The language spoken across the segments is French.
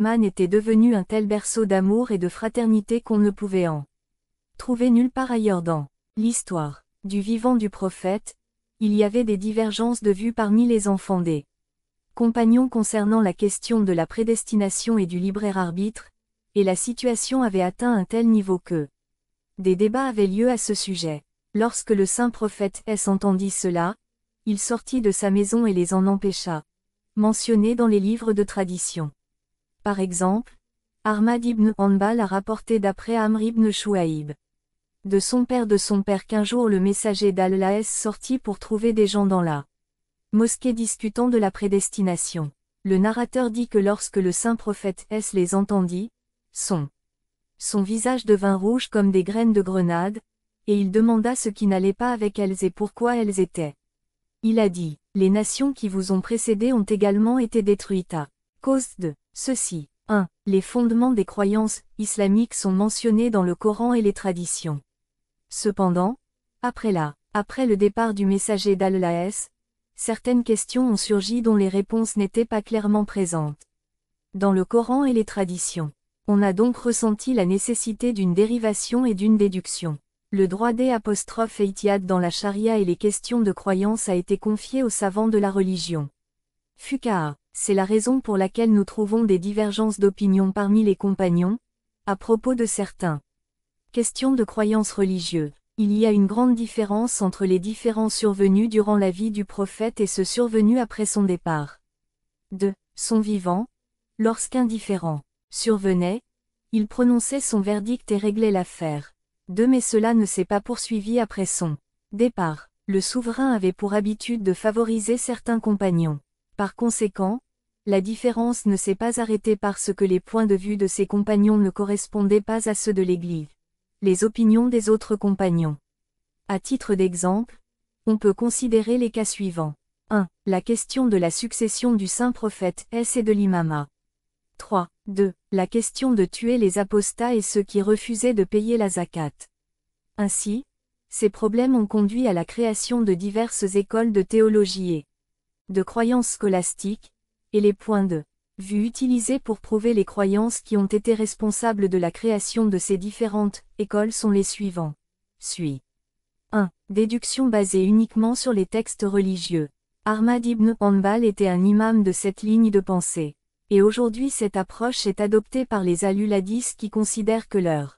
Man était devenu un tel berceau d'amour et de fraternité qu'on ne pouvait en trouver nulle part ailleurs dans l'histoire du vivant du prophète. Il y avait des divergences de vues parmi les enfants des compagnons concernant la question de la prédestination et du libre arbitre, et la situation avait atteint un tel niveau que des débats avaient lieu à ce sujet. Lorsque le saint prophète entendit cela, il sortit de sa maison et les en empêcha, mentionnés dans les livres de tradition. Par exemple, Ahmad ibn Hanbal a rapporté d'après Amr ibn Shuaïb de son père qu'un jour le messager d'Allah sortit pour trouver des gens dans la mosquée discutant de la prédestination. Le narrateur dit que lorsque le saint prophète les entendit, son visage devint rouge comme des graines de grenade, et il demanda ce qui n'allait pas avec elles et pourquoi elles étaient. Il a dit, « Les nations qui vous ont précédées ont également été détruites à cause de ceci. 1. Les fondements des croyances islamiques sont mentionnés dans le Coran et les traditions. Cependant, après le départ du messager d'Allah, certaines questions ont surgi dont les réponses n'étaient pas clairement présentes dans le Coran et les traditions. On a donc ressenti la nécessité d'une dérivation et d'une déduction. Le droit d''ijtihad dans la charia et les questions de croyance a été confié aux savants de la religion. Fuqaha, c'est la raison pour laquelle nous trouvons des divergences d'opinion parmi les compagnons, à propos de certaines questions de croyance religieuse. Il y a une grande différence entre les différends survenus durant la vie du prophète et ceux survenus après son départ. De son vivant, lorsqu'un différend survenait, il prononçait son verdict et réglait l'affaire. 2. Mais cela ne s'est pas poursuivi après son départ. Le souverain avait pour habitude de favoriser certains compagnons. Par conséquent, la différence ne s'est pas arrêtée parce que les points de vue de ses compagnons ne correspondaient pas à ceux de l'Église. Les opinions des autres compagnons. À titre d'exemple, on peut considérer les cas suivants. 1. La question de la succession du saint prophète et de l'imama. 3. 2. La question de tuer les apostats et ceux qui refusaient de payer la zakat. Ainsi, ces problèmes ont conduit à la création de diverses écoles de théologie et de croyances scolastiques, et les points de vue utilisés pour prouver les croyances qui ont été responsables de la création de ces différentes écoles sont les suivants. 1. Déduction basée uniquement sur les textes religieux. Ahmad ibn Hanbal était un imam de cette ligne de pensée. Et aujourd'hui cette approche est adoptée par les ahlul hadith qui considèrent que leur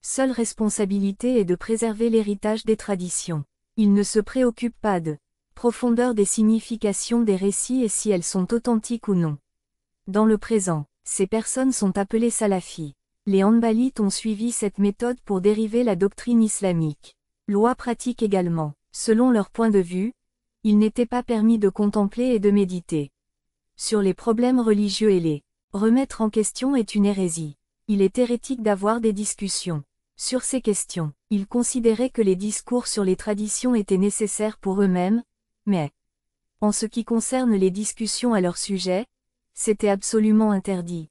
seule responsabilité est de préserver l'héritage des traditions. Ils ne se préoccupent pas de profondeur des significations des récits et si elles sont authentiques ou non. Dans le présent, ces personnes sont appelées salafis. Les hanbalites ont suivi cette méthode pour dériver la doctrine islamique. Loi pratique également. Selon leur point de vue, il n'était pas permis de contempler et de méditer sur les problèmes religieux et les remettre en question est une hérésie. Il est hérétique d'avoir des discussions sur ces questions. Ils considéraient que les discours sur les traditions étaient nécessaires pour eux-mêmes, mais en ce qui concerne les discussions à leur sujet, c'était absolument interdit.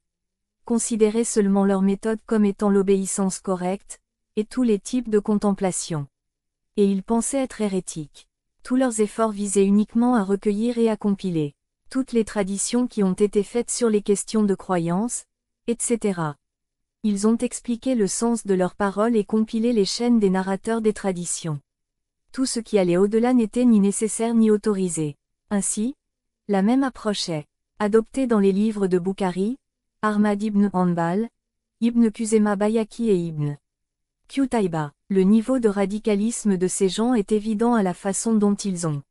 Considérer seulement leur méthode comme étant l'obéissance correcte, et tous les types de contemplation. Et ils pensaient être hérétiques. Tous leurs efforts visaient uniquement à recueillir et à compiler toutes les traditions qui ont été faites sur les questions de croyance, etc. Ils ont expliqué le sens de leurs paroles et compilé les chaînes des narrateurs des traditions. Tout ce qui allait au-delà n'était ni nécessaire ni autorisé. Ainsi, la même approche est adoptée dans les livres de Bukhari, Ahmad ibn Hanbal, Ibn Khuzaymah Bayhaqi et Ibn Qutayba. Le niveau de radicalisme de ces gens est évident à la façon dont ils ont.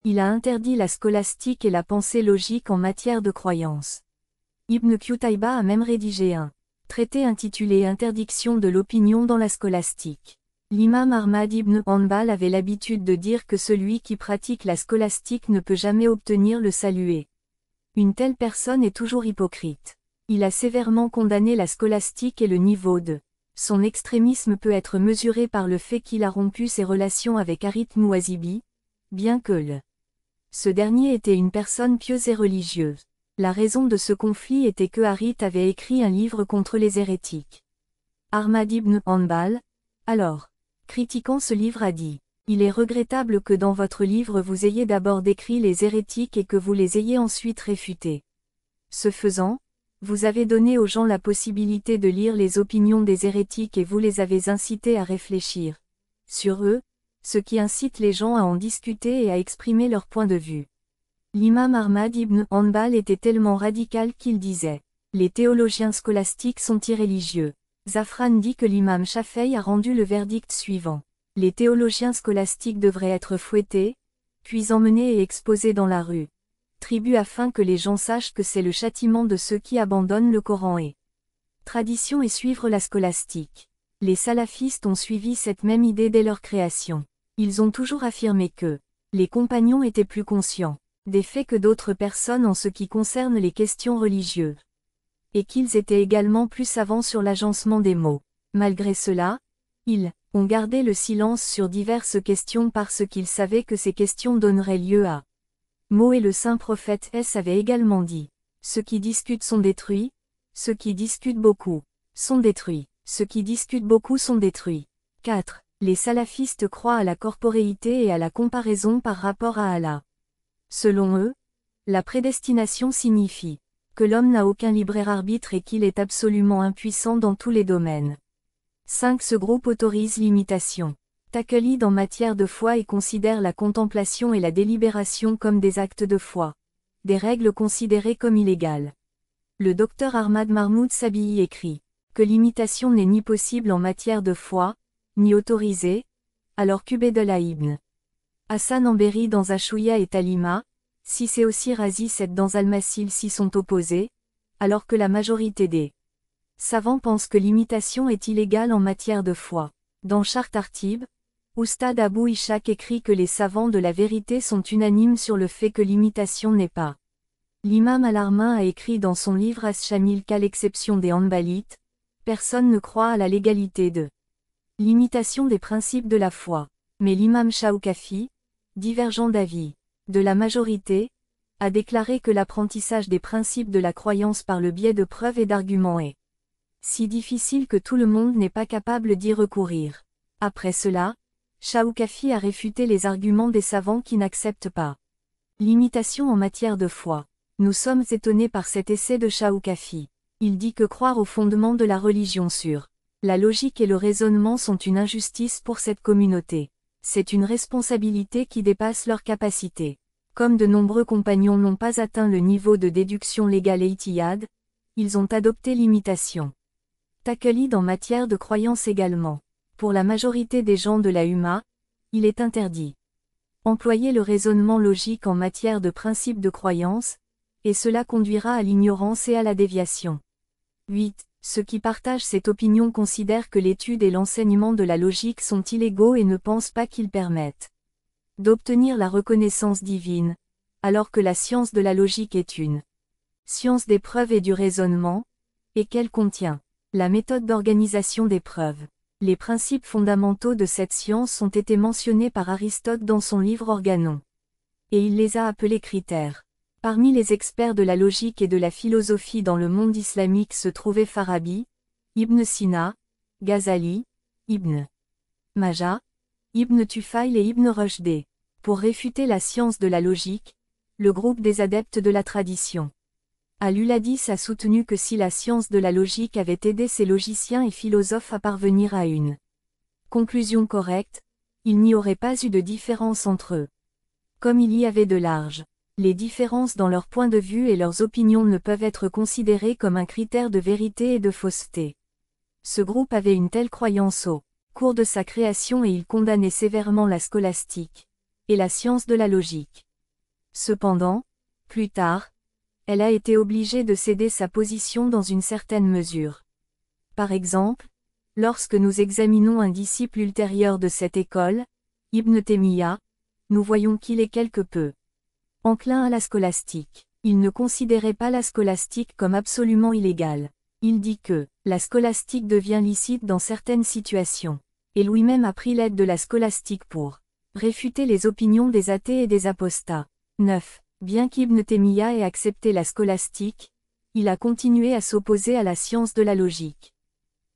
Il a interdit la scolastique et la pensée logique en matière de croyance. Ibn Qutayba a même rédigé un traité intitulé Interdiction de l'opinion dans la scolastique. L'imam Ahmad ibn Hanbal avait l'habitude de dire que celui qui pratique la scolastique ne peut jamais obtenir le salut et une telle personne est toujours hypocrite. Il a sévèrement condamné la scolastique et le niveau de son extrémisme peut être mesuré par le fait qu'il a rompu ses relations avec Harith Mouazibi, bien que ce dernier était une personne pieuse et religieuse. La raison de ce conflit était que Harith avait écrit un livre contre les hérétiques. Ahmad ibn Hanbal, alors, critiquant ce livre a dit « Il est regrettable que dans votre livre vous ayez d'abord décrit les hérétiques et que vous les ayez ensuite réfutés. Ce faisant, Vous avez donné aux gens la possibilité de lire les opinions des hérétiques et vous les avez incités à réfléchir sur eux, ce qui incite les gens à en discuter et à exprimer leur point de vue. L'imam Ahmad ibn Hanbal était tellement radical qu'il disait « Les théologiens scolastiques sont irréligieux ». Zafran dit que l'imam Shafi'i a rendu le verdict suivant. Les théologiens scolastiques devraient être fouettés, puis emmenés et exposés dans la rue. Tribut afin que les gens sachent que c'est le châtiment de ceux qui abandonnent le Coran et tradition et suivre la scolastique. Les salafistes ont suivi cette même idée dès leur création. Ils ont toujours affirmé que les compagnons étaient plus conscients des faits que d'autres personnes en ce qui concerne les questions religieuses, et qu'ils étaient également plus savants sur l'agencement des mots. Malgré cela, ils ont gardé le silence sur diverses questions parce qu'ils savaient que ces questions donneraient lieu à mots et le saint prophète avait également dit « Ceux qui discutent sont détruits, ceux qui discutent beaucoup sont détruits, ceux qui discutent beaucoup sont détruits. » 4. Les salafistes croient à la corporéité et à la comparaison par rapport à Allah. Selon eux, la prédestination signifie que l'homme n'a aucun libre arbitre et qu'il est absolument impuissant dans tous les domaines. 5. Ce groupe autorise l'imitation. Taqlid en matière de foi et considère la contemplation et la délibération comme des actes de foi, des règles considérées comme illégales. Le docteur Ahmad Mahmoud Sabihi écrit que l'imitation n'est ni possible en matière de foi, ni autorisée, alors qu'Ubaydullah ibn Hassan Amberi dans Ashouya et Talima, si c'est aussi Razi 7 dans Al-Masil s'y sont opposés, alors que la majorité des savants pensent que l'imitation est illégale en matière de foi. Dans Chart Tartib, Oustad Abou Ishaq écrit que les savants de la vérité sont unanimes sur le fait que l'imitation n'est pas. L'imam Al-Armin a écrit dans son livre As-Shamil qu'à l'exception des Hanbalites, personne ne croit à la légalité de l'imitation des principes de la foi. Mais l'imam Shawkafi, divergent d'avis de la majorité, a déclaré que l'apprentissage des principes de la croyance par le biais de preuves et d'arguments est si difficile que tout le monde n'est pas capable d'y recourir. Après cela, Shawkafi a réfuté les arguments des savants qui n'acceptent pas l'imitation en matière de foi. Nous sommes étonnés par cet essai de Shawkafi. Il dit que croire au fondement de la religion sur la logique et le raisonnement sont une injustice pour cette communauté. C'est une responsabilité qui dépasse leur capacité. Comme de nombreux compagnons n'ont pas atteint le niveau de déduction légale et ijtihad, ils ont adopté l'imitation. Taqlid en matière de croyance également. Pour la majorité des gens de la Ummah, il est interdit. Employer le raisonnement logique en matière de principe de croyance, et cela conduira à l'ignorance et à la déviation. 8. Ceux qui partagent cette opinion considèrent que l'étude et l'enseignement de la logique sont illégaux et ne pensent pas qu'ils permettent d'obtenir la reconnaissance divine, alors que la science de la logique est une science des preuves et du raisonnement, et qu'elle contient la méthode d'organisation des preuves. Les principes fondamentaux de cette science ont été mentionnés par Aristote dans son livre Organon. Et il les a appelés critères. Parmi les experts de la logique et de la philosophie dans le monde islamique se trouvaient Farabi, Ibn Sina, Ghazali, Ibn Majah, Ibn Tufayl et Ibn Rushd. Pour réfuter la science de la logique, le groupe des adeptes de la tradition Al-Uladis a soutenu que si la science de la logique avait aidé ces logiciens et philosophes à parvenir à une conclusion correcte, il n'y aurait pas eu de différence entre eux. Comme il y avait de larges les différences dans leurs points de vue et leurs opinions ne peuvent être considérées comme un critère de vérité et de fausseté. Ce groupe avait une telle croyance au cours de sa création et il condamnait sévèrement la scolastique et la science de la logique. Cependant, plus tard, elle a été obligée de céder sa position dans une certaine mesure. Par exemple, lorsque nous examinons un disciple ultérieur de cette école, Ibn Taymiyyah, nous voyons qu'il est quelque peu enclin à la scolastique. Il ne considérait pas la scolastique comme absolument illégale. Il dit que la scolastique devient licite dans certaines situations. Et lui-même a pris l'aide de la scolastique pour réfuter les opinions des athées et des apostats. 9. Bien qu'Ibn Taymiyyah ait accepté la scolastique, il a continué à s'opposer à la science de la logique.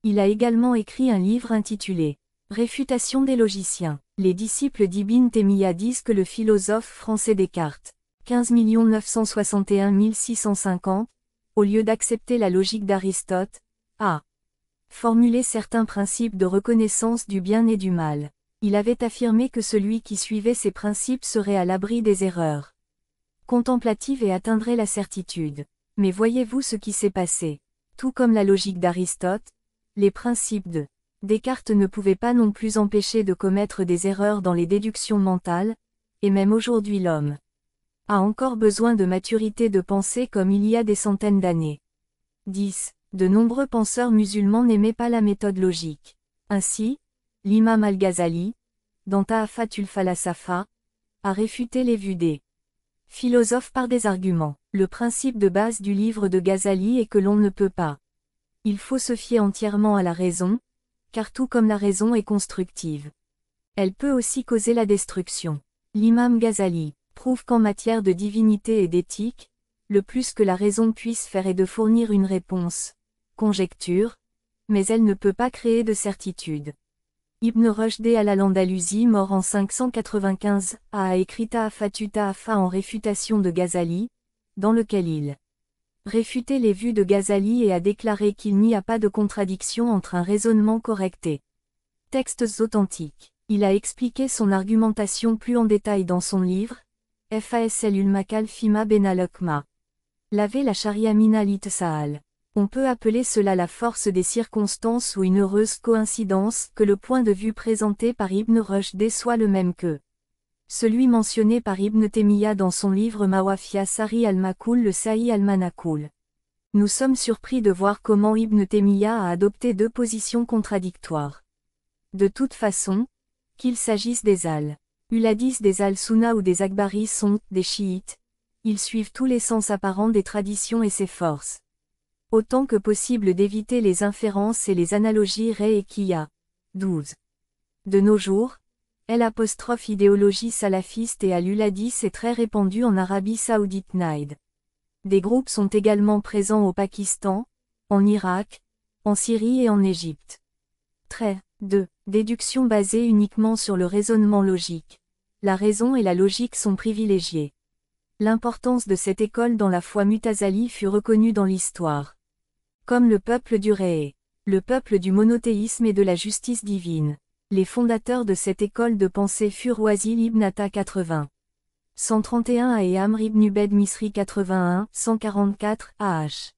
Il a également écrit un livre intitulé Réfutation des logiciens. Les disciples d'Ibn Taymiyyah disent que le philosophe français Descartes, 15 961 650, au lieu d'accepter la logique d'Aristote, a formulé certains principes de reconnaissance du bien et du mal. Il avait affirmé que celui qui suivait ces principes serait à l'abri des erreurs contemplatives et atteindrait la certitude. Mais voyez-vous ce qui s'est passé? Tout comme la logique d'Aristote, les principes de Descartes ne pouvaient pas non plus empêcher de commettre des erreurs dans les déductions mentales, et même aujourd'hui l'homme a encore besoin de maturité de pensée comme il y a des centaines d'années. 10. De nombreux penseurs musulmans n'aimaient pas la méthode logique. Ainsi, l'imam al-Ghazali, dans Ta'afatul Falasafa, a réfuté les vues des philosophes par des arguments. Le principe de base du livre de Ghazali est que l'on ne peut pas. Il faut se fier entièrement à la raison, car tout comme la raison est constructive, elle peut aussi causer la destruction. L'imam Ghazali prouve qu'en matière de divinité et d'éthique, le plus que la raison puisse faire est de fournir une réponse, conjecture, mais elle ne peut pas créer de certitude. Ibn Rushd al-Andalusi, mort en 595, a écrit Ta'afatu Ta'afa en réfutation de Ghazali, dans lequel il réfutait les vues de Ghazali et a déclaré qu'il n'y a pas de contradiction entre un raisonnement correct et textes authentiques. Il a expliqué son argumentation plus en détail dans son livre, Faslul Makal Fima Benalokma. Laver la charia Minalit Sa'al. On peut appeler cela la force des circonstances ou une heureuse coïncidence que le point de vue présenté par Ibn Rushd soit le même que celui mentionné par Ibn Taymiyyah dans son livre Mawafia Sari al-Makul le Sa'i al-Manakul. Nous sommes surpris de voir comment Ibn Taymiyyah a adopté deux positions contradictoires. De toute façon, qu'il s'agisse des al-Uladis, des al-Sunna ou des Akbaris sont des chiites, ils suivent tous les sens apparents des traditions et s'efforcent autant que possible d'éviter les inférences et les analogies Ré et Kia. 12. De nos jours, l'idéologie salafiste et al-Uladis est très répandue en Arabie Saoudite. Naïd. Des groupes sont également présents au Pakistan, en Irak, en Syrie et en Égypte. 2. Déduction basée uniquement sur le raisonnement logique. La raison et la logique sont privilégiées. L'importance de cette école dans la foi Mu'tazili fut reconnue dans l'histoire. Comme le peuple du Ré, le peuple du monothéisme et de la justice divine. Les fondateurs de cette école de pensée furent Wazil ibn Atta 80. 131 et Amr ibn Ubayd Misri 81, 144 AH.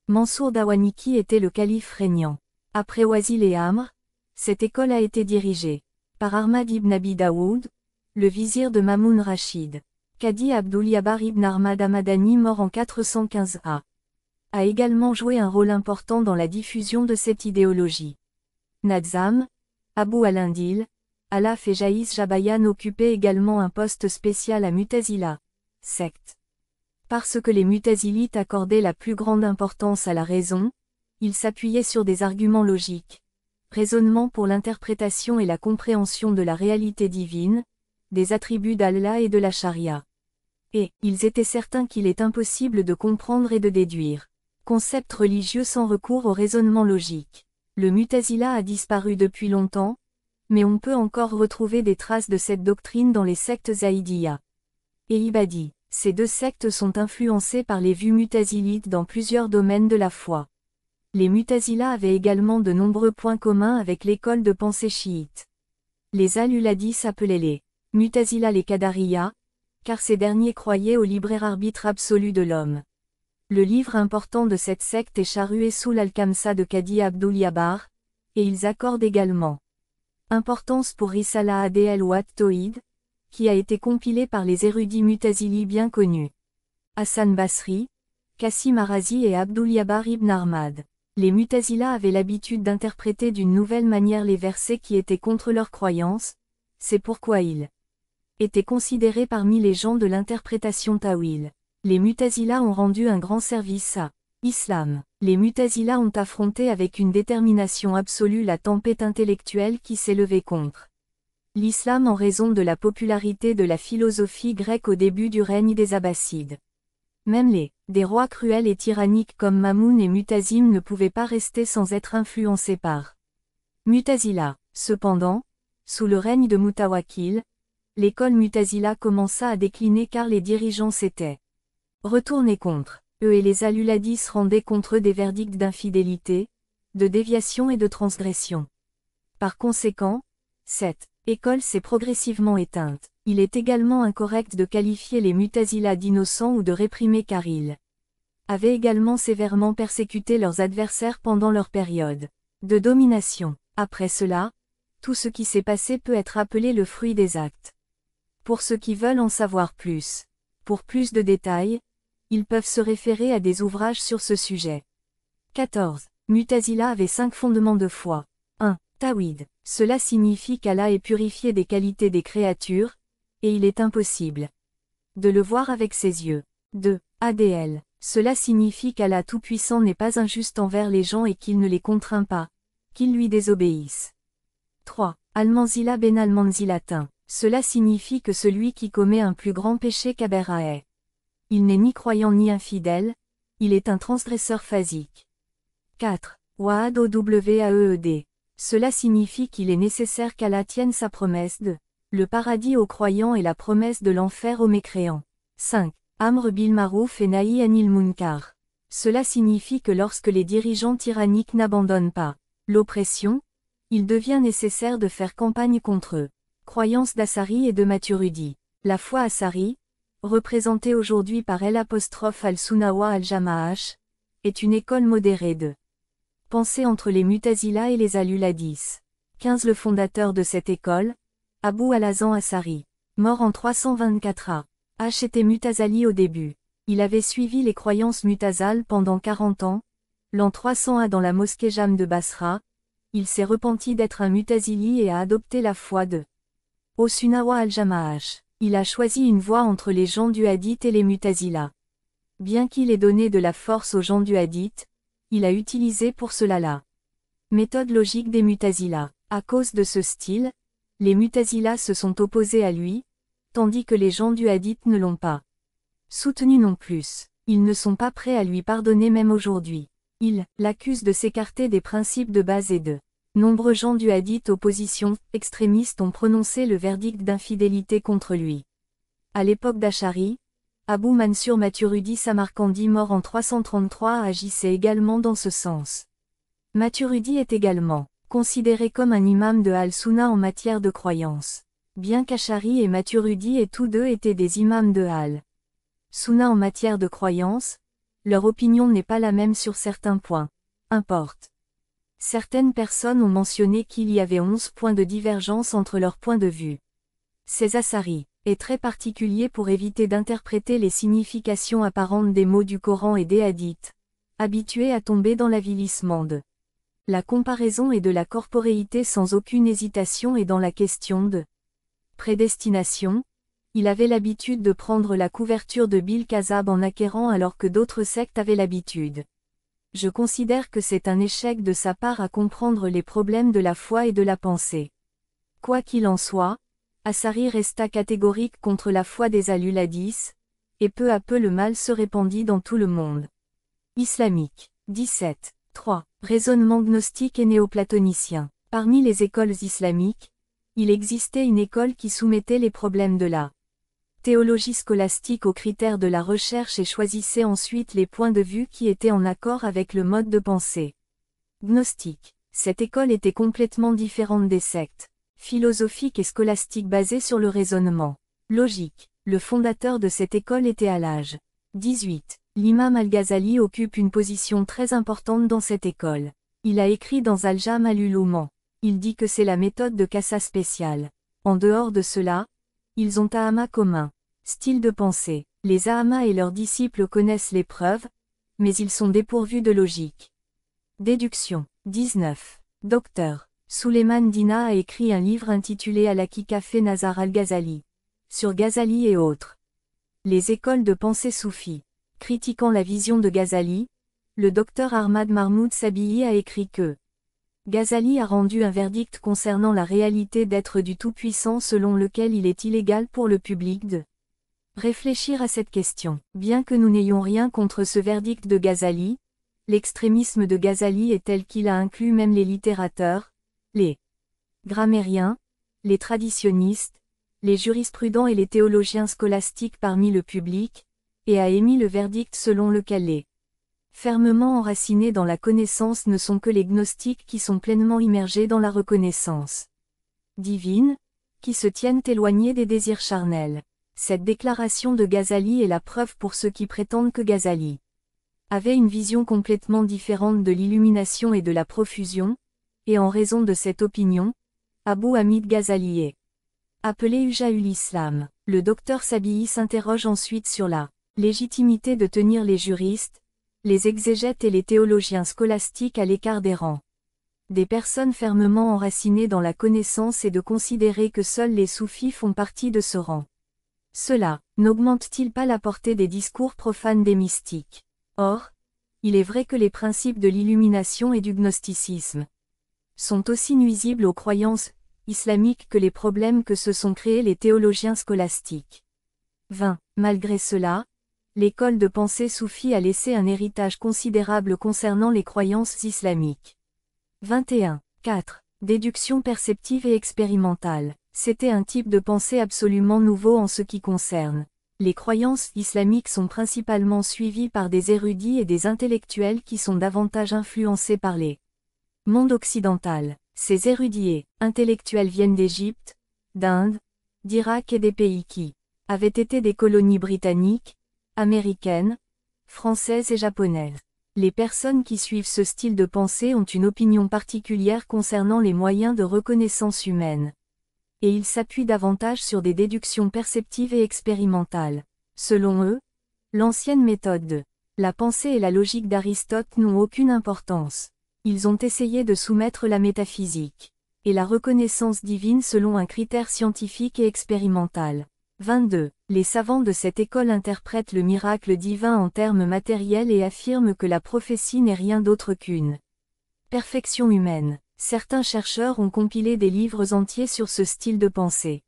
Mansour Dawaniki était le calife régnant. Après Wazil et Amr, cette école a été dirigée par Ahmad ibn Abi Daoud, le vizir de Mamoun Rachid. Qadi Abdul Jabbar ibn Ahmad Hamadani, mort en 415 a également joué un rôle important dans la diffusion de cette idéologie. Nazam, Abu al-Indil, Alaf et Jaïs Jabayan occupaient également un poste spécial à Mu'tazila, secte. Parce que les Mu'tazilites accordaient la plus grande importance à la raison, ils s'appuyaient sur des arguments logiques, raisonnements pour l'interprétation et la compréhension de la réalité divine, des attributs d'Allah et de la charia. Et, ils étaient certains qu'il est impossible de comprendre et de déduire concepts religieux sans recours au raisonnement logique. Le Mu'tazila a disparu depuis longtemps, mais on peut encore retrouver des traces de cette doctrine dans les sectes Zaïdiyya et Ibadi. Ces deux sectes sont influencées par les vues mu'tazilites dans plusieurs domaines de la foi. Les Mu'tazila avaient également de nombreux points communs avec l'école de pensée chiite. Les al-Uladis appelaient les Mu'tazila les Qadariya, car ces derniers croyaient au libre arbitre absolu de l'homme. Le livre important de cette secte est Sharh Usul al-Kamsa de Qadi Abdul Jabbar, et ils accordent également importance pour Risala Adl Wat Tawhid, qui a été compilé par les érudits Mu'tazili bien connus. Hassan Basri, Qasim Arazi et Abdul Jabbar ibn Ahmad. Les Mu'tazila avaient l'habitude d'interpréter d'une nouvelle manière les versets qui étaient contre leurs croyances, c'est pourquoi ils étaient considérés parmi les gens de l'interprétation Tawil. Les Mu'tazila ont rendu un grand service à l'islam. Les Mu'tazila ont affronté avec une détermination absolue la tempête intellectuelle qui s'est levée contre l'islam en raison de la popularité de la philosophie grecque au début du règne des Abbassides. Même des rois cruels et tyranniques comme Mamoun et Mu'tazim ne pouvaient pas rester sans être influencés par Mu'tazila. Cependant, sous le règne de Mutawakkil, l'école Mu'tazila commença à décliner car les dirigeants s'étaient retournés contre eux et les Alulladis rendaient contre eux des verdicts d'infidélité, de déviation et de transgression. Par conséquent, cette école s'est progressivement éteinte. Il est également incorrect de qualifier les Mu'tazila d'innocents ou de réprimés car ils avaient également sévèrement persécuté leurs adversaires pendant leur période de domination. Après cela, tout ce qui s'est passé peut être appelé le fruit des actes. Pour ceux qui veulent en savoir plus, pour plus de détails, ils peuvent se référer à des ouvrages sur ce sujet. 14. Mu'tazila avait 5 fondements de foi. 1. Tawhid. Cela signifie qu'Allah est purifié des qualités des créatures, et il est impossible de le voir avec ses yeux. 2. Adl. Cela signifie qu'Allah Tout-Puissant n'est pas injuste envers les gens et qu'il ne les contraint pas, qu'ils lui désobéissent. 3. Al-Manzila ben al-Manzilatin. Cela signifie que celui qui commet un plus grand péché qu'Abera est. Il n'est ni croyant ni infidèle, il est un transgresseur phasique. 4. Wa'ad Owaed. Cela signifie qu'il est nécessaire qu'Allah tienne sa promesse de le paradis aux croyants et la promesse de l'enfer aux mécréants. 5. Amr bil Marouf et Nahi anil Munkar. Cela signifie que lorsque les dirigeants tyranniques n'abandonnent pas l'oppression, il devient nécessaire de faire campagne contre eux. Croyance d'Assari et de Maturidi. La foi Assari, représentée aujourd'hui par Al-Sunna wa al-Jama'ah, est une école modérée de pensée entre les Mu'tazila et les Alulladis. 15. Le fondateur de cette école, Abu al-Hasan Assari, mort en 324 a.H. était Mu'tazali au début. Il avait suivi les croyances Mu'tazal pendant 40 ans. L'an 300 a dans la mosquée Jam de Basra, il s'est repenti d'être un Mu'tazili et a adopté la foi de Sunna wa al-Jama'ah. Il a choisi une voie entre les gens du hadith et les Mu'tazila. Bien qu'il ait donné de la force aux gens du hadith, il a utilisé pour cela la méthode logique des Mu'tazila. À cause de ce style, les Mu'tazila se sont opposés à lui, tandis que les gens du hadith ne l'ont pas soutenu non plus. Ils ne sont pas prêts à lui pardonner même aujourd'hui. Ils l'accusent de s'écarter des principes de base et de nombreux gens du hadith opposition extrémistes ont prononcé le verdict d'infidélité contre lui. À l'époque d'Ash'ari, Abu Mansur Maturidi Samarcandi mort en 333 agissait également dans ce sens. Maturidi est également considéré comme un imam de Al-Sunna en matière de croyance. Bien qu'Ash'ari et Maturidi et tous deux étaient des imams de Al-Sunna en matière de croyance, leur opinion n'est pas la même sur certains points. Importe. Certaines personnes ont mentionné qu'il y avait 11 points de divergence entre leurs points de vue. Ces Assari est très particulier pour éviter d'interpréter les significations apparentes des mots du Coran et des hadiths, habitués à tomber dans l'avilissement de la comparaison et de la corporéité sans aucune hésitation et dans la question de prédestination, il avait l'habitude de prendre la couverture de Bil Kazab en acquérant alors que d'autres sectes avaient l'habitude. Je considère que c'est un échec de sa part à comprendre les problèmes de la foi et de la pensée. Quoi qu'il en soit, Assari resta catégorique contre la foi des Alulladis, et peu à peu le mal se répandit dans tout le monde islamique. 17. 3. Raisonnement gnostique et néoplatonicien. Parmi les écoles islamiques, il existait une école qui soumettait les problèmes de la théologie scolastique aux critères de la recherche et choisissait ensuite les points de vue qui étaient en accord avec le mode de pensée gnostique. Cette école était complètement différente des sectes philosophiques et scolastiques basées sur le raisonnement logique. Le fondateur de cette école était Al-Hajj. 18. L'imam Al-Ghazali occupe une position très importante dans cette école. Il a écrit dans Al-Jam' al-Ulum. Il dit que c'est la méthode de Kassa spéciale. En dehors de cela, ils ont Ahama commun. Style de pensée. Les Ahama et leurs disciples connaissent les preuves, mais ils sont dépourvus de logique. Déduction. 19. Dr. Suleiman Dina a écrit un livre intitulé Al-Haqiqa fi Nazar al-Ghazali, sur Ghazali et autres. Les écoles de pensée soufis. Critiquant la vision de Ghazali, le docteur Ahmad Mahmoud Sabihi a écrit que Ghazali a rendu un verdict concernant la réalité d'être du Tout-Puissant selon lequel il est illégal pour le public de réfléchir à cette question. Bien que nous n'ayons rien contre ce verdict de Ghazali, l'extrémisme de Ghazali est tel qu'il a inclus même les littérateurs, les grammairiens, les traditionnistes, les jurisprudents et les théologiens scolastiques parmi le public, et a émis le verdict selon lequel les fermement enracinés dans la connaissance ne sont que les gnostiques qui sont pleinement immergés dans la reconnaissance divine, qui se tiennent éloignés des désirs charnels. Cette déclaration de Ghazali est la preuve pour ceux qui prétendent que Ghazali avait une vision complètement différente de l'illumination et de la profusion, et en raison de cette opinion, Abu Hamid Ghazali est appelé Ujaul Islam. Le docteur Sabihi s'interroge ensuite sur la légitimité de tenir les juristes, les exégètes et les théologiens scolastiques à l'écart des rangs des personnes fermement enracinées dans la connaissance et de considérer que seuls les soufis font partie de ce rang. Cela n'augmente-t-il pas la portée des discours profanes des mystiques? Or, il est vrai que les principes de l'illumination et du gnosticisme sont aussi nuisibles aux croyances islamiques que les problèmes que se sont créés les théologiens scolastiques. 20. Malgré cela, l'école de pensée soufie a laissé un héritage considérable concernant les croyances islamiques. 21. 4. Déduction perceptive et expérimentale. C'était un type de pensée absolument nouveau en ce qui concerne. Les croyances islamiques sont principalement suivies par des érudits et des intellectuels qui sont davantage influencés par les mondes occidental. Ces érudits et intellectuels viennent d'Égypte, d'Inde, d'Irak et des pays qui avaient été des colonies britanniques, américaines, françaises et japonaises. Les personnes qui suivent ce style de pensée ont une opinion particulière concernant les moyens de reconnaissance humaine. Et ils s'appuient davantage sur des déductions perceptives et expérimentales. Selon eux, l'ancienne méthode de la pensée et la logique d'Aristote n'ont aucune importance. Ils ont essayé de soumettre la métaphysique et la reconnaissance divine selon un critère scientifique et expérimental. 22. Les savants de cette école interprètent le miracle divin en termes matériels et affirment que la prophétie n'est rien d'autre qu'une perfection humaine. Certains chercheurs ont compilé des livres entiers sur ce style de pensée.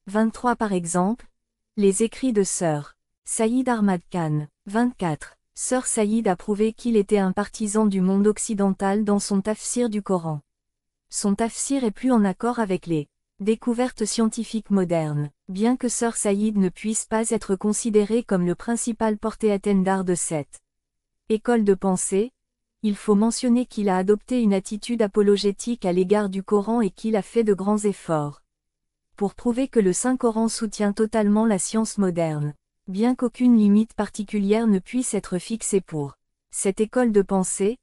23 par exemple, les écrits de Sir Saïd Ahmad Khan. 24. Sir Saïd a prouvé qu'il était un partisan du monde occidental dans son tafsir du Coran. Son tafsir est plus en accord avec les découvertes scientifiques modernes, bien que Sir Saïd ne puisse pas être considéré comme le principal porte-étendard de cette école de pensée. Il faut mentionner qu'il a adopté une attitude apologétique à l'égard du Coran et qu'il a fait de grands efforts pour prouver que le Saint-Coran soutient totalement la science moderne, bien qu'aucune limite particulière ne puisse être fixée pour cette école de pensée.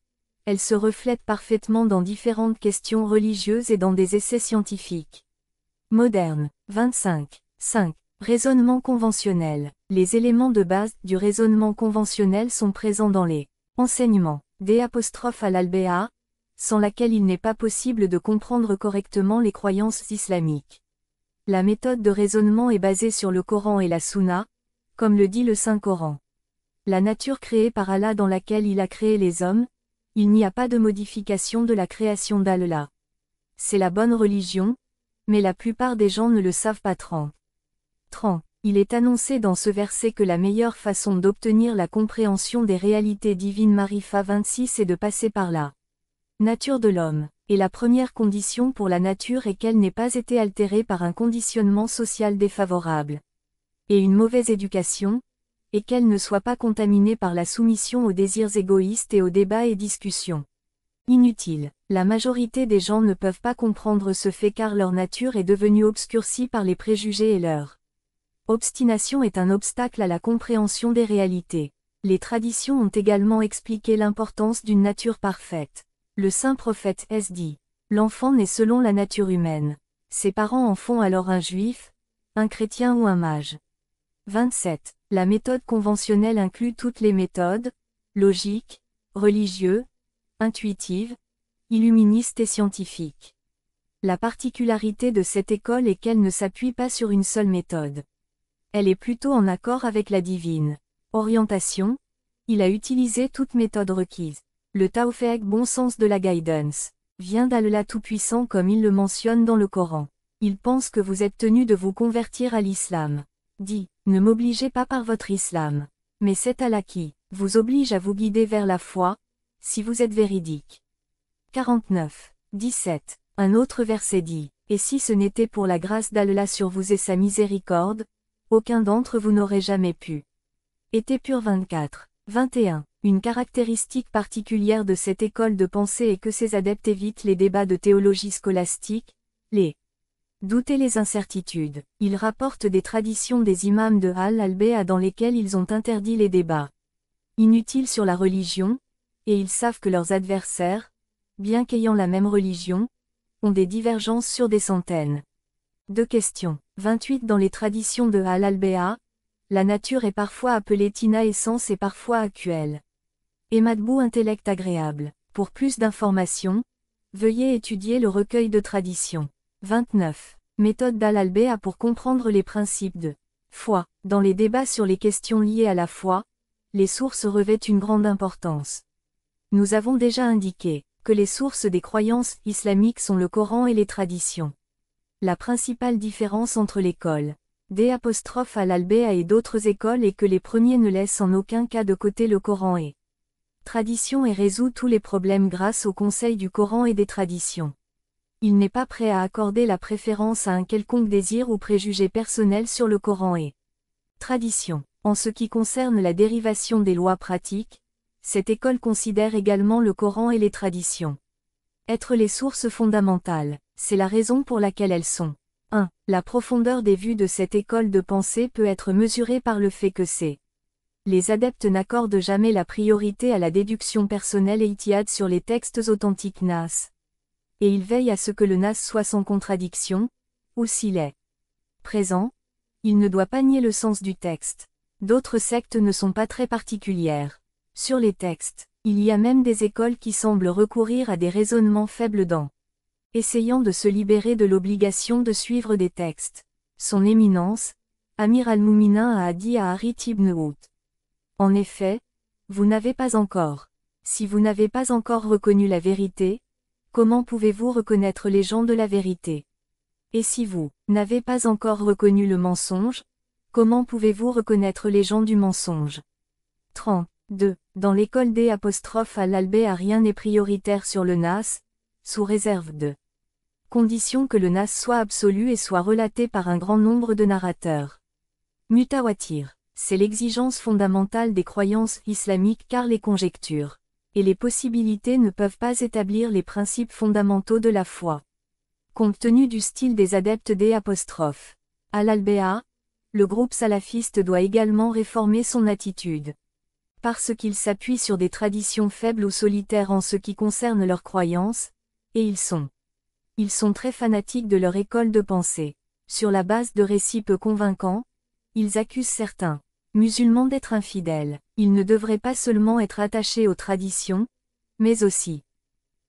Elle se reflète parfaitement dans différentes questions religieuses et dans des essais scientifiques modernes. 25. 5. Raisonnement conventionnel. Les éléments de base du raisonnement conventionnel sont présents dans les enseignements d' à l'Albéa, sans laquelle il n'est pas possible de comprendre correctement les croyances islamiques. La méthode de raisonnement est basée sur le Coran et la Sunna, comme le dit le Saint-Coran. La nature créée par Allah dans laquelle il a créé les hommes, il n'y a pas de modification de la création d'Allah. C'est la bonne religion, mais la plupart des gens ne le savent pas. 30. Il est annoncé dans ce verset que la meilleure façon d'obtenir la compréhension des réalités divines Marifa 26 est de passer par la nature de l'homme, et la première condition pour la nature est qu'elle n'ait pas été altérée par un conditionnement social défavorable et une mauvaise éducation, et qu'elle ne soit pas contaminée par la soumission aux désirs égoïstes et aux débats et discussions inutiles. La majorité des gens ne peuvent pas comprendre ce fait car leur nature est devenue obscurcie par les préjugés et leur obstination est un obstacle à la compréhension des réalités. Les traditions ont également expliqué l'importance d'une nature parfaite. Le saint prophète S dit, l'enfant naît selon la nature humaine. Ses parents en font alors un juif, un chrétien ou un mage. 27. La méthode conventionnelle inclut toutes les méthodes, logiques, religieuses, intuitives, illuministes et scientifiques. La particularité de cette école est qu'elle ne s'appuie pas sur une seule méthode. Elle est plutôt en accord avec la divine orientation. Il a utilisé toute méthode requise. Le Tawfiq, bon sens de la guidance, vient d'Allah Tout-Puissant comme il le mentionne dans le Coran. Il pense que vous êtes tenu de vous convertir à l'islam. Dit, ne m'obligez pas par votre islam, mais c'est Allah qui vous oblige à vous guider vers la foi, si vous êtes véridique. 49. 17. Un autre verset dit, et si ce n'était pour la grâce d'Allah sur vous et sa miséricorde, aucun d'entre vous n'aurait jamais pu Été pur 24. 21. Une caractéristique particulière de cette école de pensée est que ses adeptes évitent les débats de théologie scolastique, les doutes et les incertitudes. Ils rapportent des traditions des imams de Al-Albéa dans lesquelles ils ont interdit les débats inutiles sur la religion, et ils savent que leurs adversaires, bien qu'ayant la même religion, ont des divergences sur des centaines de questions. 28. Dans les traditions de Al-Albéa, la nature est parfois appelée Tina essence et parfois Aquel. Et Madbou intellect agréable. Pour plus d'informations, veuillez étudier le recueil de traditions. 29. Méthode d'Al-Albéa pour comprendre les principes de foi. Dans les débats sur les questions liées à la foi, les sources revêtent une grande importance. Nous avons déjà indiqué que les sources des croyances islamiques sont le Coran et les traditions. La principale différence entre l'école d'Al-Albéa et d'autres écoles est que les premiers ne laissent en aucun cas de côté le Coran et tradition et résout tous les problèmes grâce au conseil du Coran et des traditions. Il n'est pas prêt à accorder la préférence à un quelconque désir ou préjugé personnel sur le Coran et tradition. En ce qui concerne la dérivation des lois pratiques, cette école considère également le Coran et les traditions être les sources fondamentales. C'est la raison pour laquelle elles sont. 1. La profondeur des vues de cette école de pensée peut être mesurée par le fait que les adeptes n'accordent jamais la priorité à la déduction personnelle et ijtihad sur les textes authentiques Nas. Et ils veillent à ce que le Nas soit sans contradiction, ou s'il est présent, il ne doit pas nier le sens du texte. D'autres sectes ne sont pas très particulières sur les textes. Il y a même des écoles qui semblent recourir à des raisonnements faibles essayant de se libérer de l'obligation de suivre des textes. Son éminence, Amir al-Mouminin a dit à Harit ibn Hout. En effet, vous n'avez pas encore. Si vous n'avez pas encore reconnu la vérité, comment pouvez-vous reconnaître les gens de la vérité? Et si vous n'avez pas encore reconnu le mensonge, comment pouvez-vous reconnaître les gens du mensonge? 32. Dans l'école d'Al-Albéa rien n'est prioritaire sur le Nas, sous réserve de condition que le Nas soit absolu et soit relaté par un grand nombre de narrateurs. Mutawatir, c'est l'exigence fondamentale des croyances islamiques car les conjectures et les possibilités ne peuvent pas établir les principes fondamentaux de la foi. Compte tenu du style des adeptes d'Al-Albéa, le groupe salafiste doit également réformer son attitude. Parce qu'il s'appuie sur des traditions faibles ou solitaires en ce qui concerne leurs croyances, et ils sont très fanatiques de leur école de pensée. Sur la base de récits peu convaincants, ils accusent certains musulmans d'être infidèles. Ils ne devraient pas seulement être attachés aux traditions, mais aussi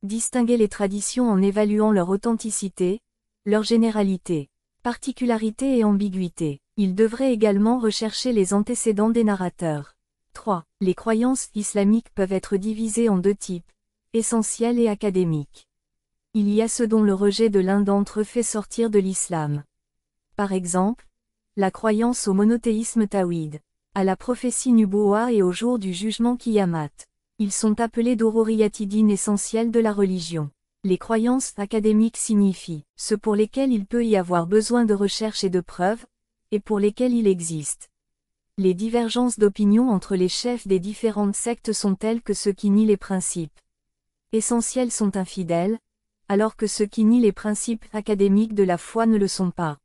distinguer les traditions en évaluant leur authenticité, leur généralité, particularité et ambiguïté. Ils devraient également rechercher les antécédents des narrateurs. 3. Les croyances islamiques peuvent être divisées en deux types, essentielles et académiques. Il y a ceux dont le rejet de l'un d'entre eux fait sortir de l'islam. Par exemple, la croyance au monothéisme tawhid, à la prophétie nubuwa et au jour du jugement Kiyamat. Ils sont appelés d'Ururiyatidin essentiels de la religion. Les croyances académiques signifient ceux pour lesquels il peut y avoir besoin de recherche et de preuves, et pour lesquels il existe. Les divergences d'opinion entre les chefs des différentes sectes sont telles que ceux qui nient les principes essentiels sont infidèles, alors que ceux qui nient les principes académiques de la foi ne le sont pas.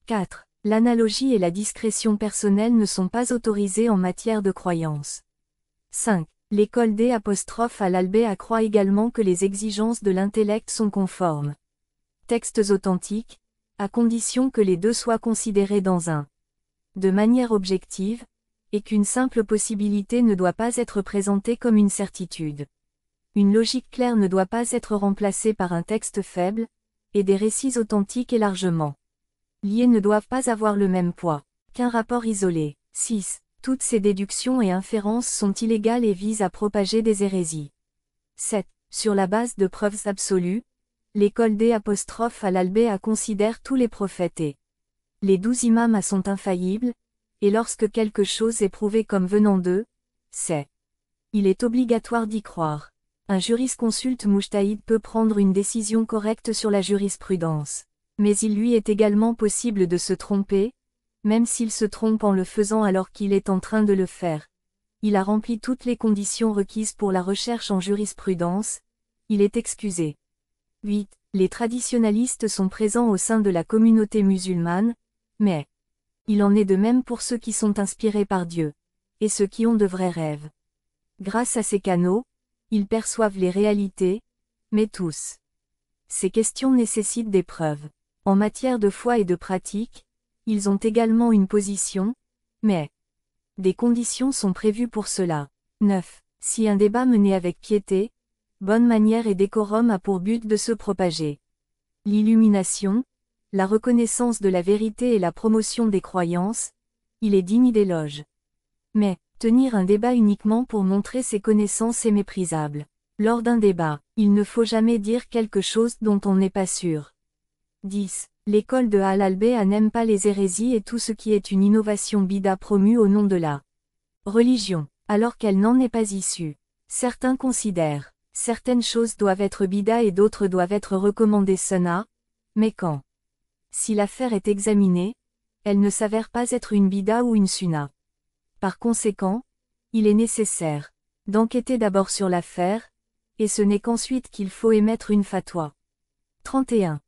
4. L'analogie et la discrétion personnelle ne sont pas autorisées en matière de croyance. 5. L'école d'Al-Albéa croit également que les exigences de l'intellect sont conformes. Textes authentiques, à condition que les deux soient considérés de manière objective, et qu'une simple possibilité ne doit pas être présentée comme une certitude. Une logique claire ne doit pas être remplacée par un texte faible, et des récits authentiques et largement liés ne doivent pas avoir le même poids qu'un rapport isolé. 6. Toutes ces déductions et inférences sont illégales et visent à propager des hérésies. 7. Sur la base de preuves absolues, l'école d'Al-Albéa considère tous les prophètes et les 12 imams sont infaillibles, et lorsque quelque chose est prouvé comme venant d'eux, il est obligatoire d'y croire. Un jurisconsulte mujtahid peut prendre une décision correcte sur la jurisprudence. Mais il lui est également possible de se tromper, même s'il se trompe en le faisant alors qu'il est en train de le faire. Il a rempli toutes les conditions requises pour la recherche en jurisprudence, il est excusé. 8. Les traditionalistes sont présents au sein de la communauté musulmane, mais il en est de même pour ceux qui sont inspirés par Dieu, et ceux qui ont de vrais rêves. Grâce à ces canaux, ils perçoivent les réalités, mais tous. Ces questions nécessitent des preuves. En matière de foi et de pratique, ils ont également une position, mais des conditions sont prévues pour cela. 9. Si un débat mené avec piété, bonne manière et décorum a pour but de se propager l'illumination, la reconnaissance de la vérité et la promotion des croyances, il est digne d'éloge. Mais, tenir un débat uniquement pour montrer ses connaissances est méprisable. Lors d'un débat, il ne faut jamais dire quelque chose dont on n'est pas sûr. 10. L'école de Al-Albéa n'aime pas les hérésies et tout ce qui est une innovation bida promue au nom de la religion, alors qu'elle n'en est pas issue. Certains considèrent, certaines choses doivent être bida et d'autres doivent être recommandées sunna, mais quand si l'affaire est examinée, elle ne s'avère pas être une bida ou une sunna. Par conséquent, il est nécessaire d'enquêter d'abord sur l'affaire, et ce n'est qu'ensuite qu'il faut émettre une fatwa. 31.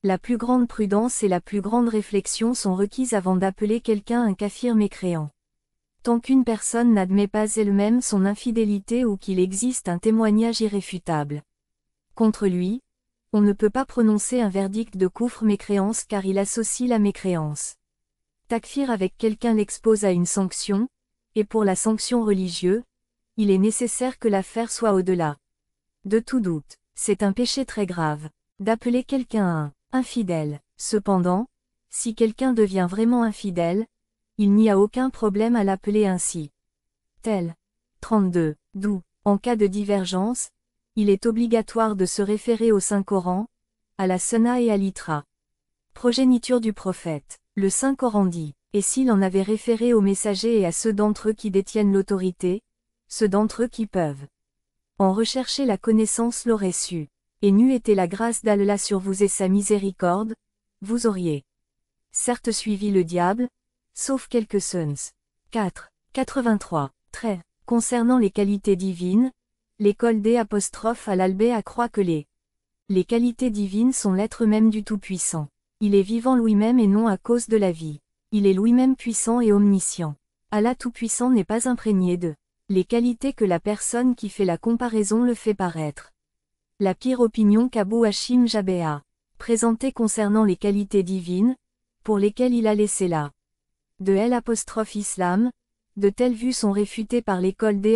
La plus grande prudence et la plus grande réflexion sont requises avant d'appeler quelqu'un un kafir mécréant. Tant qu'une personne n'admet pas elle-même son infidélité ou qu'il existe un témoignage irréfutable contre lui, on ne peut pas prononcer un verdict de koufr mécréance car il associe la mécréance. Takfir avec quelqu'un l'expose à une sanction, et pour la sanction religieuse, il est nécessaire que l'affaire soit au-delà de tout doute. C'est un péché très grave d'appeler quelqu'un un infidèle. Cependant, si quelqu'un devient vraiment infidèle, il n'y a aucun problème à l'appeler ainsi. Tel. 32. D'où, en cas de divergence, il est obligatoire de se référer au Saint-Coran, à la Sunna et à l'Itra. Progéniture du prophète. Le Saint-Coran dit, et s'il en avait référé aux messagers et à ceux d'entre eux qui détiennent l'autorité, ceux d'entre eux qui peuvent en rechercher la connaissance l'auraient su. Et n'eût été la grâce d'Allah sur vous et sa miséricorde, vous auriez certes suivi le diable, sauf quelques sons. 4. 83. Trait. Concernant les qualités divines, l'école D' Al-Albéa croit que les qualités divines sont l'être même du Tout-Puissant. Il est vivant lui-même et non à cause de la vie. Il est lui-même puissant et omniscient. Allah Tout-Puissant n'est pas imprégné de les qualités que la personne qui fait la comparaison le fait paraître. La pire opinion qu'Abou Hachim Jabé a présentée concernant les qualités divines, pour lesquelles il a laissé là de L'(Islam, de telles vues sont réfutées par l'école D'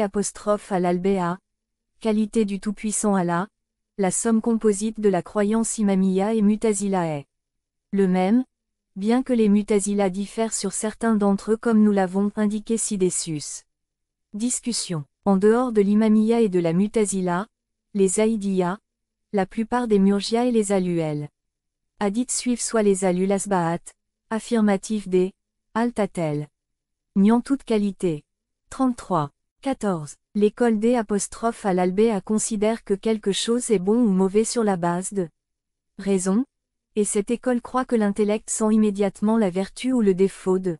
Al-Albéa, qualité du Tout-Puissant Allah, la somme composite de la croyance imamiyya et Mu'tazila est le même, bien que les Mu'tazila diffèrent sur certains d'entre eux comme nous l'avons indiqué ci-dessus. Discussion. En dehors de l'imamiyya et de la Mu'tazila, les Zaïdiyya, la plupart des Murji'a et les Alu'el hadiths suivent soit les Alul Asba'at, affirmatif des Al-Tatel, niant toute qualité. 33. 14. L'école D' Al-Albéa considère que quelque chose est bon ou mauvais sur la base de raison, et cette école croit que l'intellect sent immédiatement la vertu ou le défaut de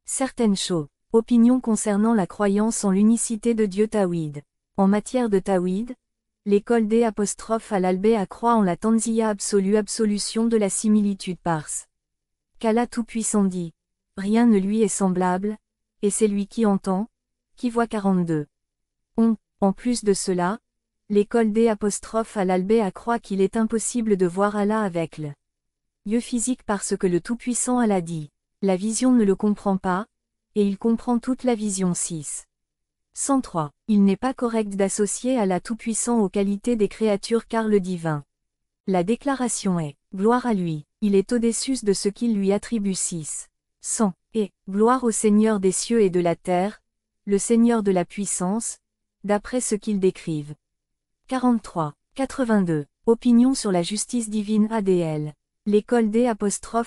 certaines choses. Opinion concernant la croyance en l'unicité de Dieu Tawhid. En matière de Tawhid, l'école D' Al-Albéa croit en la tanziya absolue, absolution de la similitude parce qu'Allah Tout-Puissant dit, rien ne lui est semblable, et c'est lui qui entend, qui voit. 42. En plus de cela, l'école D' Al-Albéa croit qu'il est impossible de voir Allah avec le yeux physique parce que le Tout-Puissant Allah dit, la vision ne le comprend pas, et il comprend toute la vision. 6. 103. Il n'est pas correct d'associer Allah Tout-Puissant aux qualités des créatures car le divin. La déclaration est, gloire à lui, il est au-dessus de ce qu'il lui attribue. 6. 100. Et, gloire au Seigneur des cieux et de la terre, le Seigneur de la puissance, d'après ce qu'ils décrivent. 43. 82. Opinion sur la justice divine ADL. L'école D'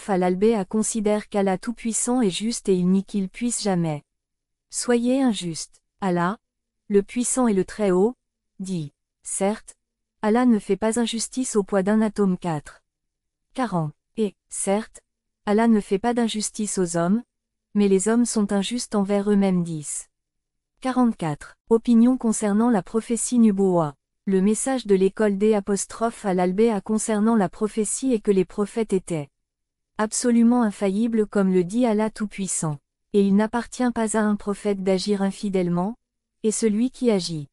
Al-Albéa considère qu'Allah Tout-Puissant est juste et il nie qu'il puisse jamais soyez injuste. Allah, le puissant et le très haut, dit, certes, Allah ne fait pas injustice au poids d'un atome. 4. 40. Et, certes, Allah ne fait pas d'injustice aux hommes, mais les hommes sont injustes envers eux-mêmes. 10. 44. Opinion concernant la prophétie Nubuwa. Le message de l'école D' à l'Albéa concernant la prophétie est que les prophètes étaient absolument infaillibles comme le dit Allah Tout-Puissant. Et il n'appartient pas à un prophète d'agir infidèlement, et celui qui agit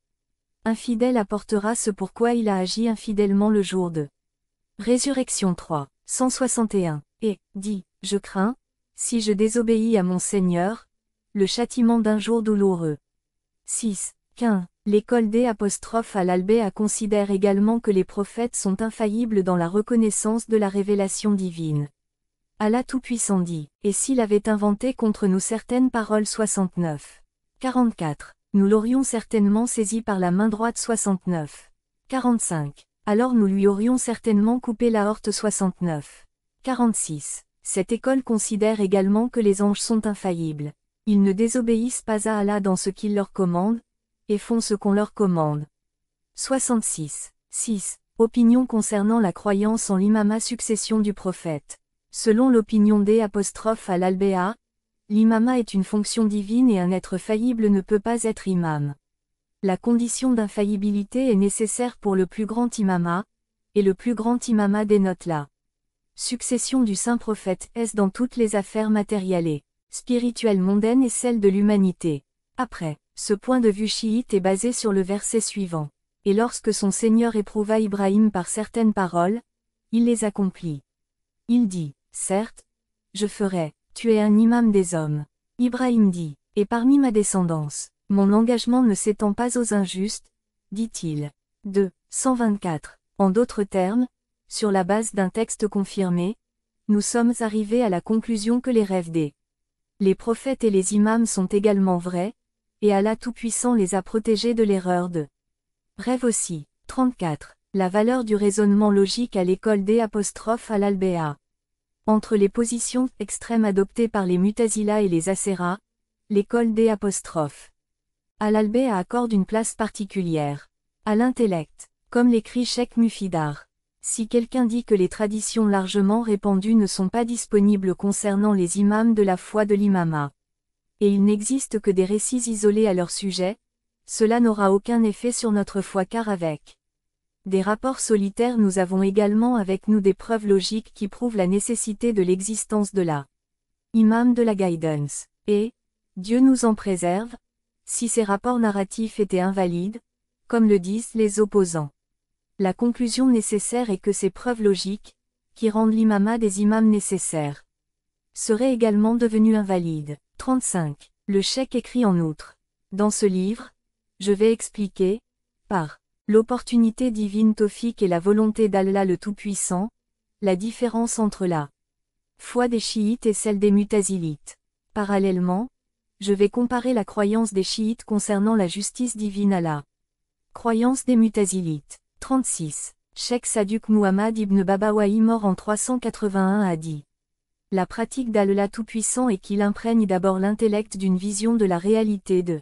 infidèle apportera ce pourquoi il a agi infidèlement le jour de Résurrection 3, 161, et, dit, je crains, si je désobéis à mon Seigneur, le châtiment d'un jour douloureux. 6. Qu'un, l'école D' à l'Albéa considère également que les prophètes sont infaillibles dans la reconnaissance de la révélation divine. Allah Tout-Puissant dit, et s'il avait inventé contre nous certaines paroles 69. 44. Nous l'aurions certainement saisi par la main droite 69. 45. Alors nous lui aurions certainement coupé la horte 69. 46. Cette école considère également que les anges sont infaillibles. Ils ne désobéissent pas à Allah dans ce qu'il leur commande, et font ce qu'on leur commande. 66. 6. Opinion concernant la croyance en l'imama succession du prophète. Selon l'opinion D' à l'Albéa, l'imama est une fonction divine et un être faillible ne peut pas être imam. La condition d'infaillibilité est nécessaire pour le plus grand imama, et le plus grand imama dénote la succession du saint prophète est dans toutes les affaires matérielles et spirituelles mondaines et celles de l'humanité. Après, ce point de vue chiite est basé sur le verset suivant. Et lorsque son Seigneur éprouva Ibrahim par certaines paroles, il les accomplit. Il dit, certes, je ferai, tu es un imam des hommes. Ibrahim dit, et parmi ma descendance, mon engagement ne s'étend pas aux injustes, dit-il. 2. 124. En d'autres termes, sur la base d'un texte confirmé, nous sommes arrivés à la conclusion que les rêves des les prophètes et les imams sont également vrais, et Allah Tout-Puissant les a protégés de l'erreur de rêve aussi. 34. La valeur du raisonnement logique à l'école D' à l'Albéa. Entre les positions extrêmes adoptées par les Mutazila et les Acéra, l'école D' à l'Albéa accorde une place particulière à l'intellect, comme l'écrit Cheikh Mufidar. Si quelqu'un dit que les traditions largement répandues ne sont pas disponibles concernant les imams de la foi de l'imama, et il n'existe que des récits isolés à leur sujet, cela n'aura aucun effet sur notre foi car avec des rapports solitaires nous avons également avec nous des preuves logiques qui prouvent la nécessité de l'existence de la imam de la guidance, et, Dieu nous en préserve, si ces rapports narratifs étaient invalides, comme le disent les opposants. La conclusion nécessaire est que ces preuves logiques, qui rendent l'imama des imams nécessaires, seraient également devenues invalides. 35. Le cheikh écrit en outre. Dans ce livre, je vais expliquer, par l'opportunité divine tawfiq et la volonté d'Allah le Tout-Puissant, la différence entre la foi des chiites et celle des mutazilites. Parallèlement, je vais comparer la croyance des chiites concernant la justice divine à la croyance des mutazilites. 36. Cheikh Saduq Muhammad ibn Babawahi mort en 381 a dit. La pratique d'Allah Tout-Puissant est qu'il imprègne d'abord l'intellect d'une vision de la réalité de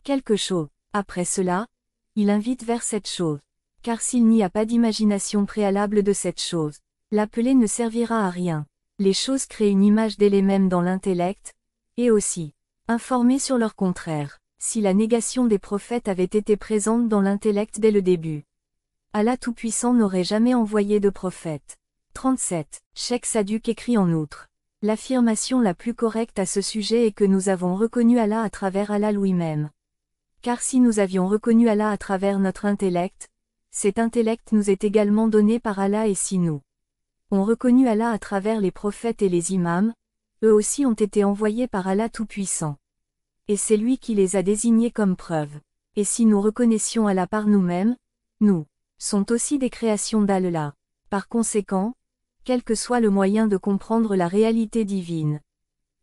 quelque chose. Après cela, il invite vers cette chose. Car s'il n'y a pas d'imagination préalable de cette chose, l'appeler ne servira à rien. Les choses créent une image d'elles-mêmes dans l'intellect, et aussi informer sur leur contraire. Si la négation des prophètes avait été présente dans l'intellect dès le début, Allah Tout-Puissant n'aurait jamais envoyé de prophète. 37. Cheikh Saduq écrit en outre. L'affirmation la plus correcte à ce sujet est que nous avons reconnu Allah à travers Allah lui-même. Car si nous avions reconnu Allah à travers notre intellect, cet intellect nous est également donné par Allah et si nous ont reconnu Allah à travers les prophètes et les imams, eux aussi ont été envoyés par Allah Tout-Puissant. Et c'est lui qui les a désignés comme preuve. Et si nous reconnaissions Allah par nous-mêmes, nous sont aussi des créations d'Allah. Par conséquent, quel que soit le moyen de comprendre la réalité divine,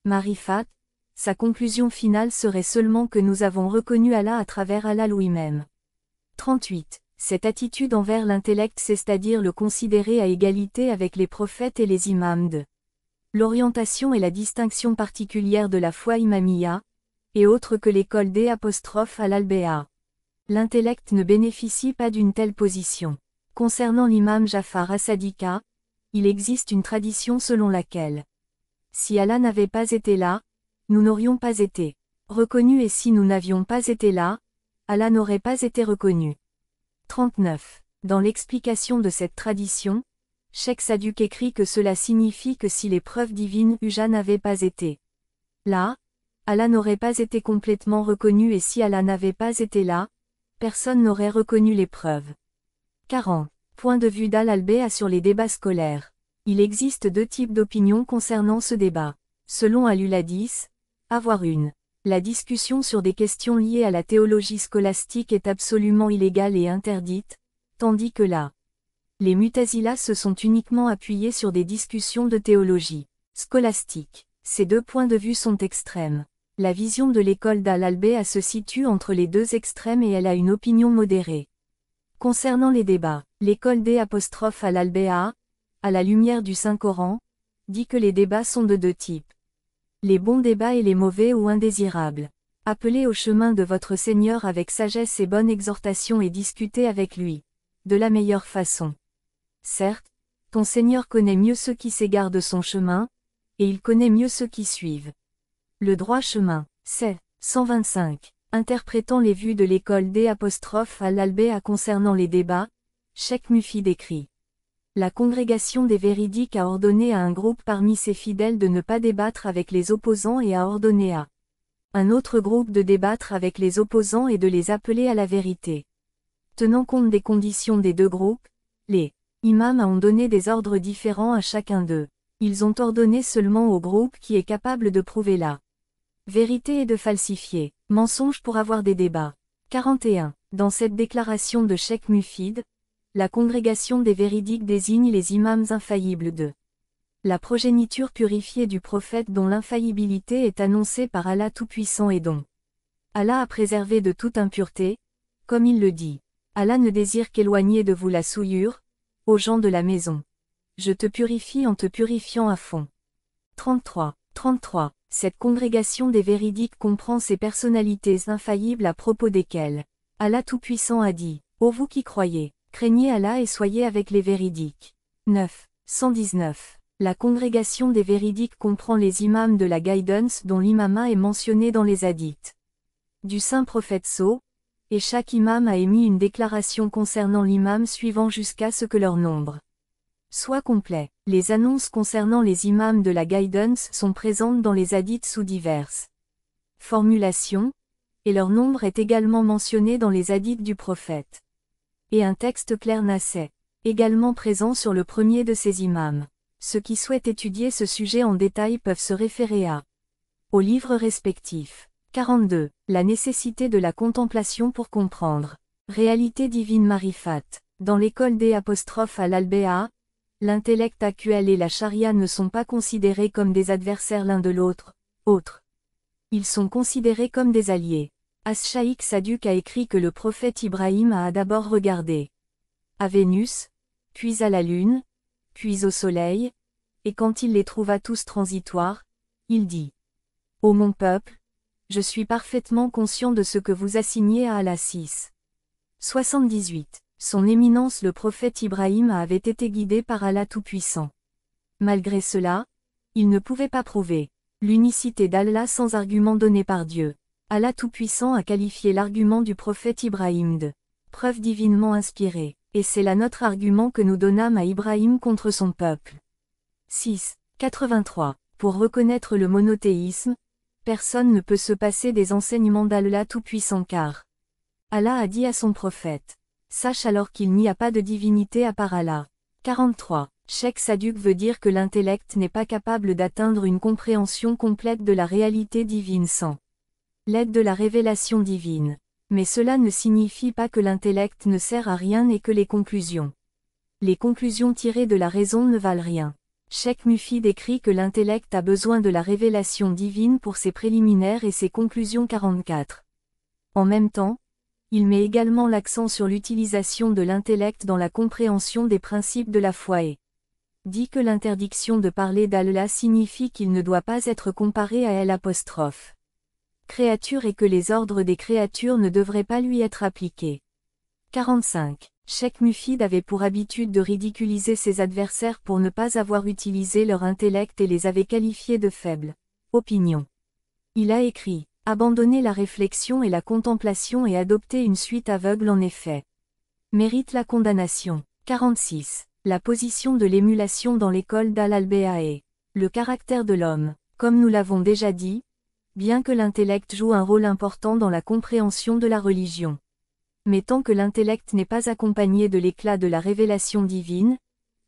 Marifat, sa conclusion finale serait seulement que nous avons reconnu Allah à travers Allah lui-même. 38. Cette attitude envers l'intellect c'est-à-dire le considérer à égalité avec les prophètes et les imams de l'orientation et la distinction particulière de la foi imamiyya, et autre que l'école D' à l'Albéa. L'intellect ne bénéficie pas d'une telle position. Concernant l'imam Jafar as-Sadiqa, il existe une tradition selon laquelle, si Allah n'avait pas été là, nous n'aurions pas été reconnus et si nous n'avions pas été là, Allah n'aurait pas été reconnu. 39. Dans l'explication de cette tradition, Cheikh Saduk écrit que cela signifie que si les preuves divines Uja n'avaient pas été là, Allah n'aurait pas été complètement reconnu et si Allah n'avait pas été là, personne n'aurait reconnu les preuves. 40. Point de vue d'Al-Albéa sur les débats scolaires. Il existe deux types d'opinions concernant ce débat. Selon Al-Uladis, avoir une. La discussion sur des questions liées à la théologie scolastique est absolument illégale et interdite, tandis que là, les Mu'tazilah se sont uniquement appuyés sur des discussions de théologie scolastique. Ces deux points de vue sont extrêmes. La vision de l'école d'Al-Albéa se situe entre les deux extrêmes et elle a une opinion modérée. Concernant les débats, l'école d'Al-Albéa, à la lumière du Saint-Coran, dit que les débats sont de deux types. Les bons débats et les mauvais ou indésirables. Appelez au chemin de votre Seigneur avec sagesse et bonne exhortation et discutez avec lui, de la meilleure façon. Certes, ton Seigneur connaît mieux ceux qui s'égarent de son chemin, et il connaît mieux ceux qui suivent le droit chemin. C'est 125. Interprétant les vues de l'école d'Al-Albéa concernant les débats, Cheikh Mufid écrit. La congrégation des véridiques a ordonné à un groupe parmi ses fidèles de ne pas débattre avec les opposants et a ordonné à un autre groupe de débattre avec les opposants et de les appeler à la vérité. Tenant compte des conditions des deux groupes, les imams ont donné des ordres différents à chacun d'eux. Ils ont ordonné seulement au groupe qui est capable de prouver la vérité et de falsifier mensonge pour avoir des débats. 41. Dans cette déclaration de Cheikh Mufid, la congrégation des véridiques désigne les imams infaillibles de la progéniture purifiée du prophète dont l'infaillibilité est annoncée par Allah Tout-Puissant et dont Allah a préservé de toute impureté, comme il le dit. Allah ne désire qu'éloigner de vous la souillure, aux gens de la maison. Je te purifie en te purifiant à fond. 33. 33. Cette congrégation des véridiques comprend ces personnalités infaillibles à propos desquelles Allah Tout-Puissant a dit, ô vous qui croyez, craignez Allah et soyez avec les véridiques. 9. 119. La congrégation des véridiques comprend les imams de la guidance dont l'imama est mentionné dans les hadiths du saint prophète et chaque imam a émis une déclaration concernant l'imam suivant jusqu'à ce que leur nombre soit complet. Les annonces concernant les imams de la guidance sont présentes dans les hadiths sous diverses formulations, et leur nombre est également mentionné dans les hadiths du prophète. Et un texte clair nassait, également présent sur le premier de ces imams. Ceux qui souhaitent étudier ce sujet en détail peuvent se référer aux livres respectifs. 42. La nécessité de la contemplation pour comprendre. Réalité divine Marifat. Dans l'école d'Al-Albéa, l'intellect actuel et la charia ne sont pas considérés comme des adversaires l'un de l'autre. Ils sont considérés comme des alliés. Cheikh Saduk a écrit que le prophète Ibrahim a d'abord regardé à Vénus, puis à la lune, puis au soleil, et quand il les trouva tous transitoires, il dit : ô mon peuple, je suis parfaitement conscient de ce que vous assignez à Allah. 6. 78. Son éminence le prophète Ibrahim avait été guidé par Allah Tout-Puissant. Malgré cela, il ne pouvait pas prouver l'unicité d'Allah sans argument donné par Dieu. Allah Tout-Puissant a qualifié l'argument du prophète Ibrahim de preuve divinement inspirée, et c'est là notre argument que nous donnâmes à Ibrahim contre son peuple. 6. 83. Pour reconnaître le monothéisme, personne ne peut se passer des enseignements d'Allah Tout-Puissant car Allah a dit à son prophète : sache alors qu'il n'y a pas de divinité à part Allah. 43. Cheikh Saduk veut dire que l'intellect n'est pas capable d'atteindre une compréhension complète de la réalité divine sans l'aide de la révélation divine. Mais cela ne signifie pas que l'intellect ne sert à rien et que les conclusions tirées de la raison ne valent rien. Cheikh Mufid écrit que l'intellect a besoin de la révélation divine pour ses préliminaires et ses conclusions. 44. En même temps, il met également l'accent sur l'utilisation de l'intellect dans la compréhension des principes de la foi et dit que l'interdiction de parler d'Allah signifie qu'il ne doit pas être comparé à L'. Créature et que les ordres des créatures ne devraient pas lui être appliqués. 45. Cheikh Mufid avait pour habitude de ridiculiser ses adversaires pour ne pas avoir utilisé leur intellect et les avait qualifiés de faibles opinions. Il a écrit « Abandonner la réflexion et la contemplation et adopter une suite aveugle en effet. Mérite la condamnation. » 46. La position de l'émulation dans l'école d'Al-Albéa est le caractère de l'homme. Comme nous l'avons déjà dit, bien que l'intellect joue un rôle important dans la compréhension de la religion. Mais tant que l'intellect n'est pas accompagné de l'éclat de la révélation divine,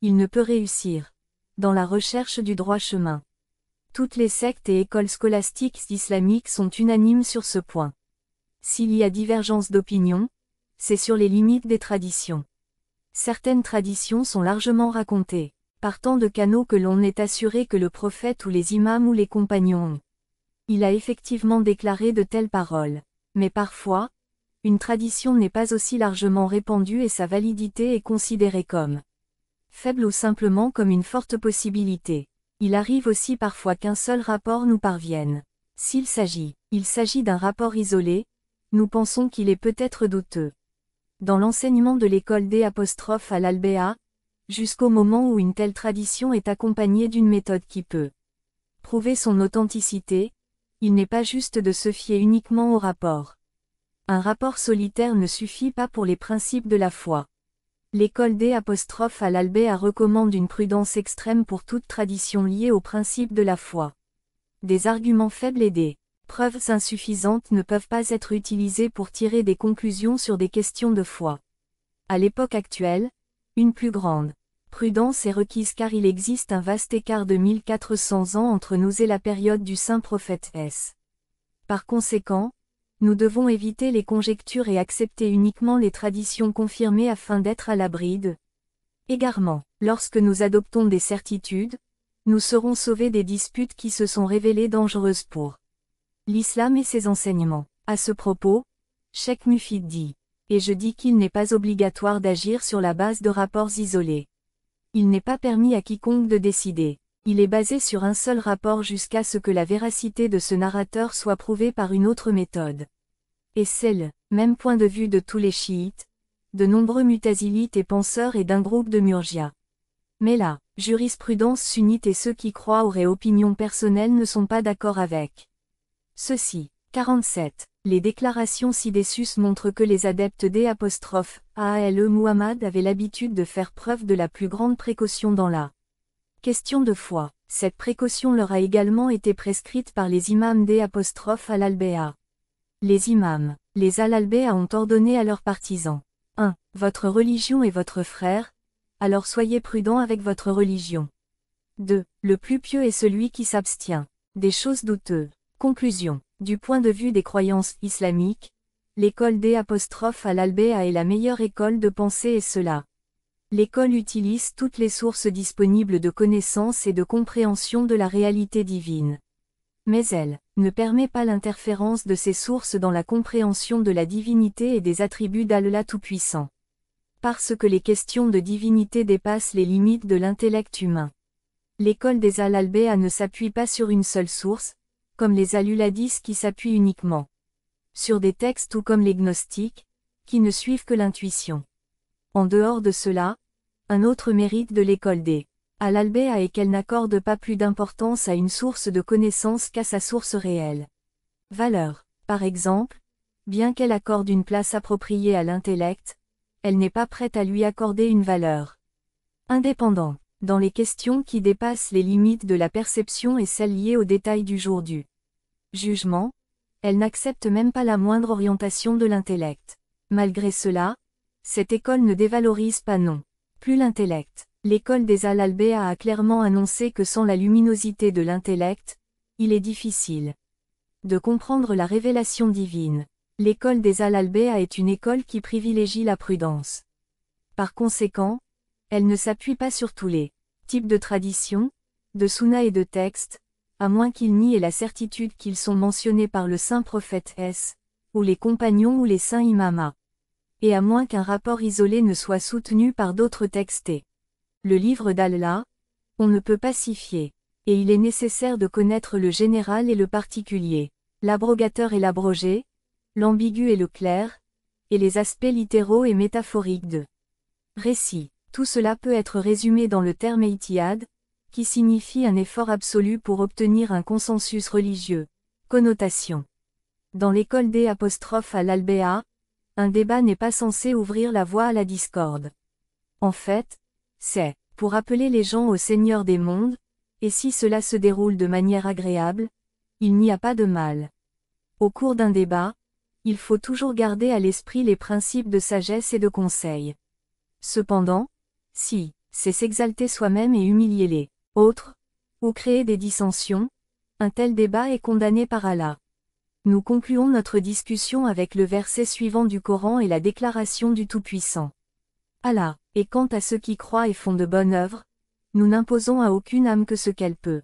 il ne peut réussir dans la recherche du droit chemin. Toutes les sectes et écoles scolastiques islamiques sont unanimes sur ce point. S'il y a divergence d'opinion, c'est sur les limites des traditions. Certaines traditions sont largement racontées, partant de canaux que l'on est assuré que le prophète ou les imams ou les compagnons ont. Il a effectivement déclaré de telles paroles. Mais parfois, une tradition n'est pas aussi largement répandue et sa validité est considérée comme faible ou simplement comme une forte possibilité. Il arrive aussi parfois qu'un seul rapport nous parvienne. S'il s'agit d'un rapport isolé, nous pensons qu'il est peut-être douteux. Dans l'enseignement de l'école d'Al-Albéa, jusqu'au moment où une telle tradition est accompagnée d'une méthode qui peut prouver son authenticité, il n'est pas juste de se fier uniquement au rapport. Un rapport solitaire ne suffit pas pour les principes de la foi. L'école d'Al-Albéa recommande une prudence extrême pour toute tradition liée aux principes de la foi. Des arguments faibles et des preuves insuffisantes ne peuvent pas être utilisés pour tirer des conclusions sur des questions de foi. À l'époque actuelle, une plus grande prudence est requise car il existe un vaste écart de 1400 ans entre nous et la période du saint prophète S. Par conséquent, nous devons éviter les conjectures et accepter uniquement les traditions confirmées afin d'être à l'abri de égarements. Lorsque nous adoptons des certitudes, nous serons sauvés des disputes qui se sont révélées dangereuses pour l'islam et ses enseignements. À ce propos, Cheikh Mufid dit « Et je dis qu'il n'est pas obligatoire d'agir sur la base de rapports isolés. Il n'est pas permis à quiconque de décider. Il est basé sur un seul rapport jusqu'à ce que la véracité de ce narrateur soit prouvée par une autre méthode. » Et c'est le même point de vue de tous les chiites, de nombreux mutazilites et penseurs et d'un groupe de murjias. Mais la jurisprudence sunnite et ceux qui croient auraient opinion personnelle ne sont pas d'accord avec ceci. 47. Les déclarations ci-dessus montrent que les adeptes d'Al Muhammad avaient l'habitude de faire preuve de la plus grande précaution dans la question de foi. Cette précaution leur a également été prescrite par les imams d'Al-Albéa. Les imams, les Al-Albéa ont ordonné à leurs partisans 1. Votre religion est votre frère, alors soyez prudents avec votre religion. 2. Le plus pieux est celui qui s'abstient des choses douteuses. Conclusion. Du point de vue des croyances islamiques, l'école d'Al-Albéa est la meilleure école de pensée et cela. L'école utilise toutes les sources disponibles de connaissance et de compréhension de la réalité divine. Mais elle ne permet pas l'interférence de ces sources dans la compréhension de la divinité et des attributs d'Allah Tout-Puissant. Parce que les questions de divinité dépassent les limites de l'intellect humain. L'école des Al-Albéa ne s'appuie pas sur une seule source, comme les Al-Hadith qui s'appuient uniquement sur des textes ou comme les gnostiques, qui ne suivent que l'intuition. En dehors de cela, un autre mérite de l'école des Al-Albéa est qu'elle n'accorde pas plus d'importance à une source de connaissance qu'à sa source réelle. Valeur. Par exemple, bien qu'elle accorde une place appropriée à l'intellect, elle n'est pas prête à lui accorder une valeur indépendante. Dans les questions qui dépassent les limites de la perception et celles liées aux détails du jour du jugement, elle n'accepte même pas la moindre orientation de l'intellect. Malgré cela, cette école ne dévalorise pas non plus l'intellect. L'école des Al-Albéa a clairement annoncé que sans la luminosité de l'intellect, il est difficile de comprendre la révélation divine. L'école des Al-Albéa est une école qui privilégie la prudence. Par conséquent, elle ne s'appuie pas sur tous les types de traditions, de sunna et de textes, à moins qu'ils nient la certitude qu'ils sont mentionnés par le saint prophète S, ou les compagnons ou les saints imams. Et à moins qu'un rapport isolé ne soit soutenu par d'autres textes et le livre d'Allah, on ne peut pas s'y fier. Et il est nécessaire de connaître le général et le particulier, l'abrogateur et l'abrogé, l'ambigu et le clair, et les aspects littéraux et métaphoriques de récit. Tout cela peut être résumé dans le terme ijtihad, qui signifie un effort absolu pour obtenir un consensus religieux, Connotation. Dans l'école D' à l'Albéa, un débat n'est pas censé ouvrir la voie à la discorde. En fait, c'est pour appeler les gens au Seigneur des mondes, et si cela se déroule de manière agréable, il n'y a pas de mal. Au cours d'un débat, il faut toujours garder à l'esprit les principes de sagesse et de conseil. Cependant, si c'est s'exalter soi-même et humilier les autres, ou créer des dissensions, un tel débat est condamné par Allah. Nous concluons notre discussion avec le verset suivant du Coran et la déclaration du Tout-Puissant. Allah, et quant à ceux qui croient et font de bonnes œuvres, nous n'imposons à aucune âme que ce qu'elle peut.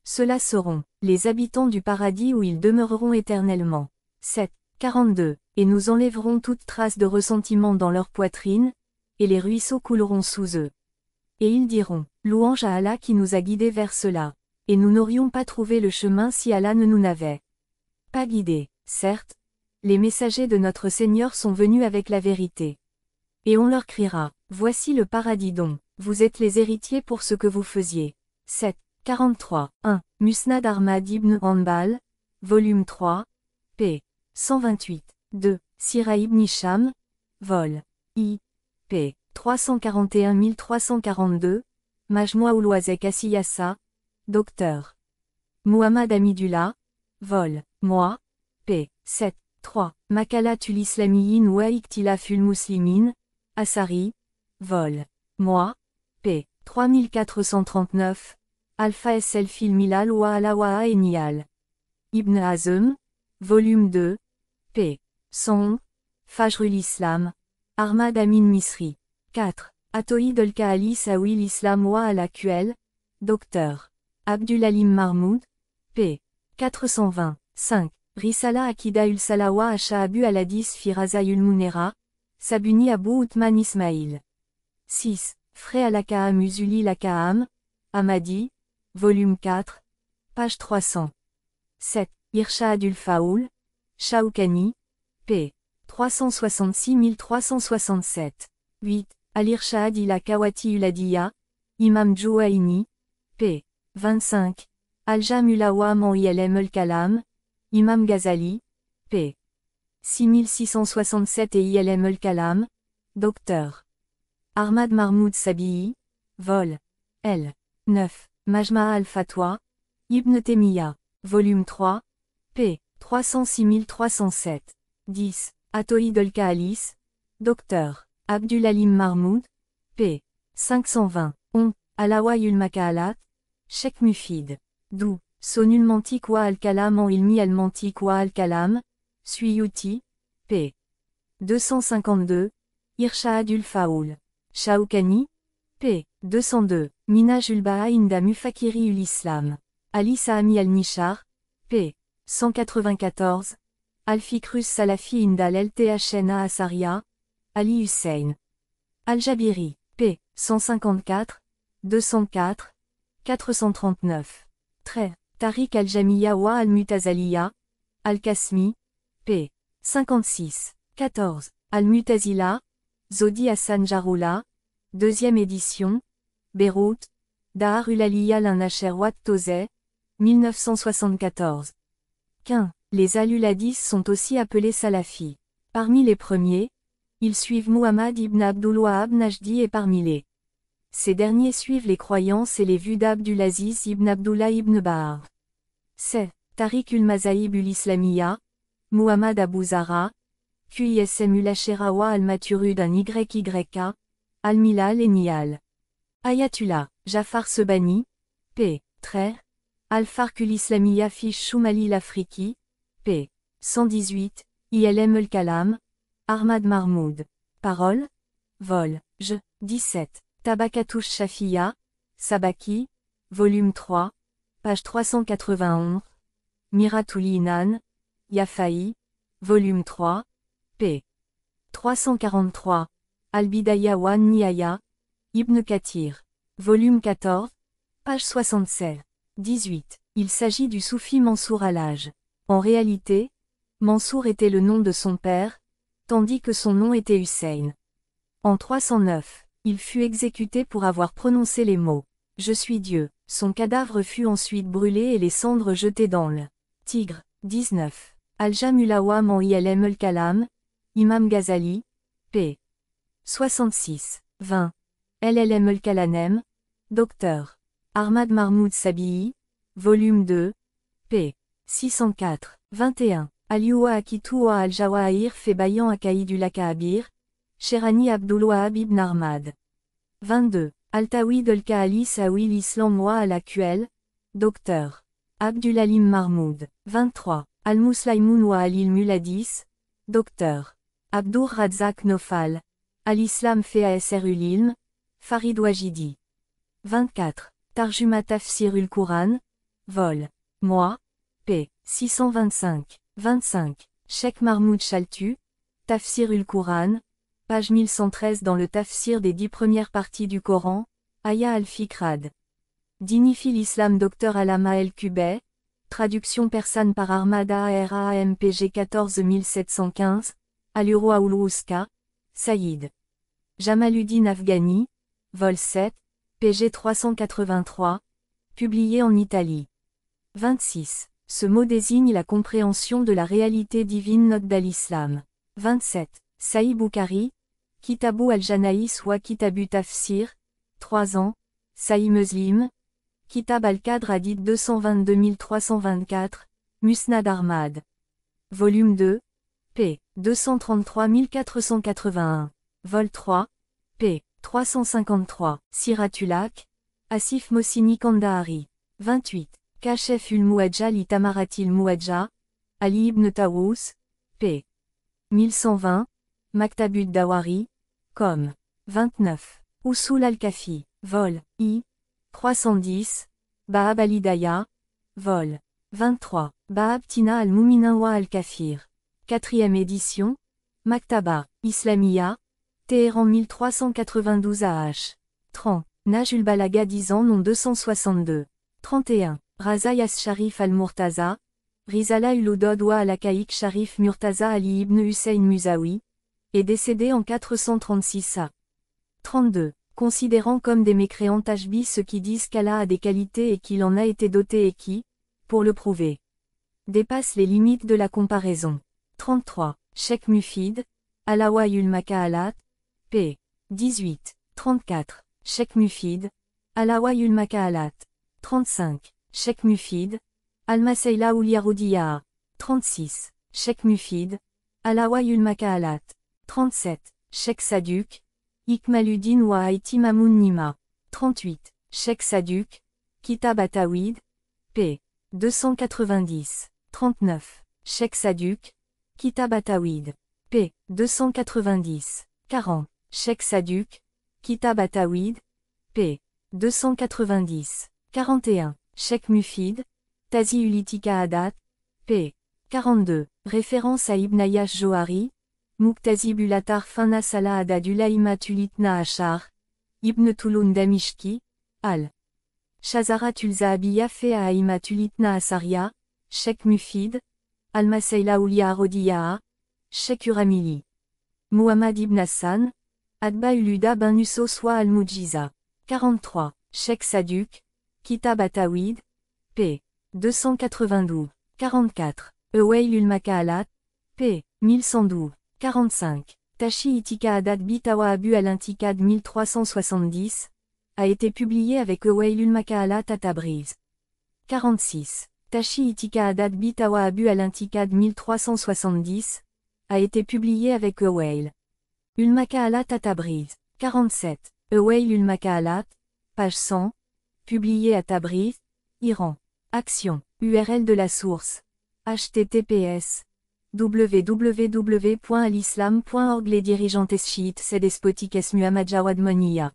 Ceux-là seront les habitants du paradis où ils demeureront éternellement. 7. 42. Et nous enlèverons toute trace de ressentiment dans leur poitrine, et les ruisseaux couleront sous eux. Et ils diront, louange à Allah qui nous a guidés vers cela. Et nous n'aurions pas trouvé le chemin si Allah ne nous n'avait pas guidés. Certes, les messagers de notre Seigneur sont venus avec la vérité. Et on leur criera, voici le paradis dont vous êtes les héritiers pour ce que vous faisiez. 7. 43. 1. Musnad Ahmad ibn Hanbal, volume 3, p. 128. 2. Sira ibn Hisham, vol. I. p. 341 342, Majmoua Ouloazek Assiyassa, Dr. Muhammad Hamidullah, vol. Moi, p. 7. 3. Makalat ul Islamiyin wa Iktilaf ul Muslimin, Asari, vol. Moi, p. 3439, Alpha SL Fil Milal wa Ala wa Eniyal. Ibn Hazm, volume 2, p. 111, Fajrul Islam, Ahmad Amin Misri. 4. Atoïd al-Kahali Sawil Islam wa al-Aql, Dr. Abdulalim Mahmoud, p. 420. 5. Risala Akida ul-Salawa Asha'abu al-Hadis fi Razayul Munera, Sabuni Abu Uthman Ismail. 6. Fray al-Akaham Uzuli al-Akaham, Hamadi, volume 4, page 300. 7. Irshad ul-Faoul, Shawkani, p. 366 367. 8. Al-Irshad ila Kawati ul-Adiya, Imam Jouaini, p. 25. Al-Jam ul-Awam en ILM al-Kalam, Imam Ghazali, p. 6667 et ILM al-Kalam, Dr. Ahmad Mahmoud Sabihi, vol. L. 9. Majma al-Fatwa, Ibn Taymiyyah, volume 3, p. 306 307. 10. Atoïd al-Kaalis, Dr. Abdulalim Mahmoud, p. 520. 11. Alawayul Makaalat, Sheikh Mufid. 12. Sonul Mantik wa al-Kalam en Ilmi al-Mantik wa al-Kalam, Suyuti, p. 252. Irshad ul-Faoul. Shawkani, p. 202. Minaj ul-Ba'a inda Mufakiri ul-Islam. Ali Sahami al-Nishar, p. 194. Al-Fikrus Salafi inda al-Thna Asaria, Ali Hussein. Al-Jabiri, p. 154, 204, 439. Trait. Tariq al-Jamiyya wa al-Mutazaliya, Al-Kasmi, p. 56. 14. Al-Mutazila, Zodi Hassan Jaroula, 2e édition, Beyrouth, Dahar ul-Aliyya l'Anacher Wat Tozeh, 1974. 15. Les Al-Hadis sont aussi appelés Salafis. Parmi les premiers, ils suivent Muhammad ibn Abdul Wahhab Najdi et parmi les ces derniers suivent les croyances et les vues d'Abdulaziz ibn Abdullah ibn Bahar. C'est Tariq ul-Mazahib ul-Islamiyya, Muhammad Abu Zahra, QISM ul-Ashera wa al-Maturud an YYK, al-Milal et Niyal. Ayatullah, Jafar Sebani, p. Trait, Al-Farq ul-Islamiyya fiche Shumali l'Afriqi, p. 118, ILM al-Kalam, Ahmad Mahmoud. Parole, vol. 17. Tabakatouche Shafiya, Sabaki, volume 3, page 391. Miratuli Inan, Yafaï, volume 3, p. 343. Al-Bidaya wa Nihaya, Ibn Kathir, volume 14, page 67. 18. Il s'agit du soufi Mansour al-Hajj. En réalité, Mansour était le nom de son père, tandis que son nom était Hussein. En 309, il fut exécuté pour avoir prononcé les mots « Je suis Dieu ». Son cadavre fut ensuite brûlé et les cendres jetées dans le Tigre. 19. Al-Jamulawam en ilm al-Kalam, Imam Ghazali, p. 66. 20. LLM al-Kalanem, Dr. Ahmad Mahmoud Sabihi, volume 2, p. 604. 21. Aliwa Akitoua al-Jawahir fait Bayan Akaïdul Akaabir, Sherani Abdul Wahab ibn Ahmad. 22. Al-Tawid al-Kahali Sawi l'Islam wa al-Aql, Dr. Abdulalim Mahmoud. 23. Al-Muslaimoun wa al-Ilmul Hadis, Dr. Abdur Razzaq Nofal. Al-Islam fait Asrul Ilm, Farid Wajidi. 24. Tarjuma Tafsirul Quran, vol. Moi, p. 625. 25. Cheikh Mahmoud Chaltu, Tafsirul Quran, page 1113 dans le tafsir des 10 premières parties du Coran, Aya al-Fikrad. Dinifil Islam Dr Alama El-Kubay, traduction persane par Ahmad ARAMPG 14715, Aluro Aoulouska, Saïd. Jamaluddin Afghani, vol 7, pg 383, publié en Italie. 26. Ce mot désigne la compréhension de la réalité divine note d'al-Islam. 27. Sahih Bukhari, Kitabu al-Janais wa Kitabu Tafsir, 3 ans, Sahih Muslim, Kitab al-Qadr Hadith 222324, Musnad Ahmad. Volume 2, p. 233481. Vol 3, p. 353. Siratulak, Asif Mossini Kandahari. 28. Kashef ul-Muwajja li Tamaratil Muwajja, Ali ibn Tawus, p. 1120, Maktabud Dawari, com. 29. Usul al-Kafi, vol. I. 310, Bahab al-Hidaya, vol. 23. Bahab Tina al-Muminin wa al-Kafir. 4e édition, Maktaba, Islamia, Téhéran 1392 AH. 30. Najul Balaga 10 ans non 262. 31. Raza Yas Sharif al-Murtaza, Rizala ul-Udod wa al-Akaïk Sharif Murtaza Ali ibn Hussein Musawi, est décédé en 436 a. 32. Considérant comme des mécréants Tashbih ceux qui disent qu'Allah a des qualités et qu'il en a été doté et qui, pour le prouver, dépassent les limites de la comparaison. 33. Cheikh Mufid, Alawayul Makaalat, p. 18. 34. Cheikh Mufid, Alawayul Makaalat. 35. Cheikh Mufid, Al-Masayla ul Yaroudiya. 36. Cheikh Mufid, Alawayul Makaalat. 37. Cheikh Saduk, Ikmaluddin wa Haïti Mamoun Nima. 38. Cheikh Saduk, Kitab at-Tawhid, p. 290. 39. Cheikh Saduk, Kitab at-Tawhid, p. 290. 40. Cheikh Saduk, Kitab at-Tawhid, p. 290. 41. Cheikh Mufid, Tazi Ulitika Adat, p. 42. Référence à Ibn Ayyash Johari, Muqtazi Bulatar Fana Salah Adadullah Imatulitna Ashar, Ibn Tulun Damishki, al. Shazara Tulzahabiya fait à Imatulitna Asaria, Cheikh Mufid, Al-Masayla Ulia Arodiyaa, Cheikh Uramili. Muhammad ibn Hassan, Adba Uluda ben Nusos wa al-Mujiza. 43. Cheikh Saduk, Kitab at-Tawhid, p. 292. 44. Ewail ul-Makaalat, p. 1112. 45. Tashi Itika Adat Bitawa Abu al-Intikad 1370, a été publié avec Ewail ul-Makaalat à Tabriz. 46. Tashi Itika Adat Bitawa Abu al-Intikad 1370, a été publié avec Ewail ul-Makaalat à Tabriz. 47. Ewail ul-Makaalat, page 100, publié à Tabriz, Iran. Action. URL de la source. https www.alislam.org. Les dirigeantes chiites c'est despotiques Muhammad Jawad Moniya.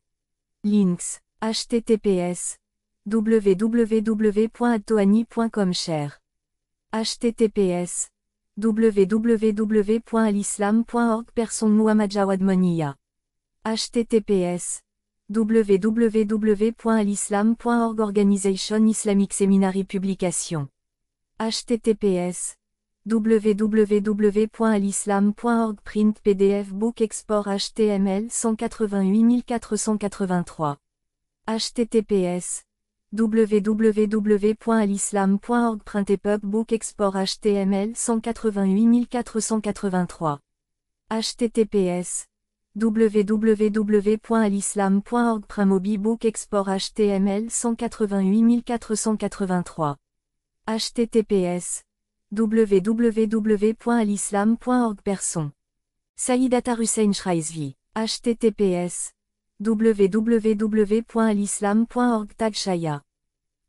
Links. https www.atoani.com share. https www.alislam.org. Person Muhammad Jawad Moniya. https www.alislam.org. Organisation Islamic Seminary Publication. https www.alislam.org. Print PDF Book Export HTML 188483. https www.alislam.org Printepub Book Export HTML 188483 https www.alislam.org Primobi Book Export HTML 188483 https www.alislam.org Person Saïdata Hussein Shraizvi https www.alislam.org Tag Shaya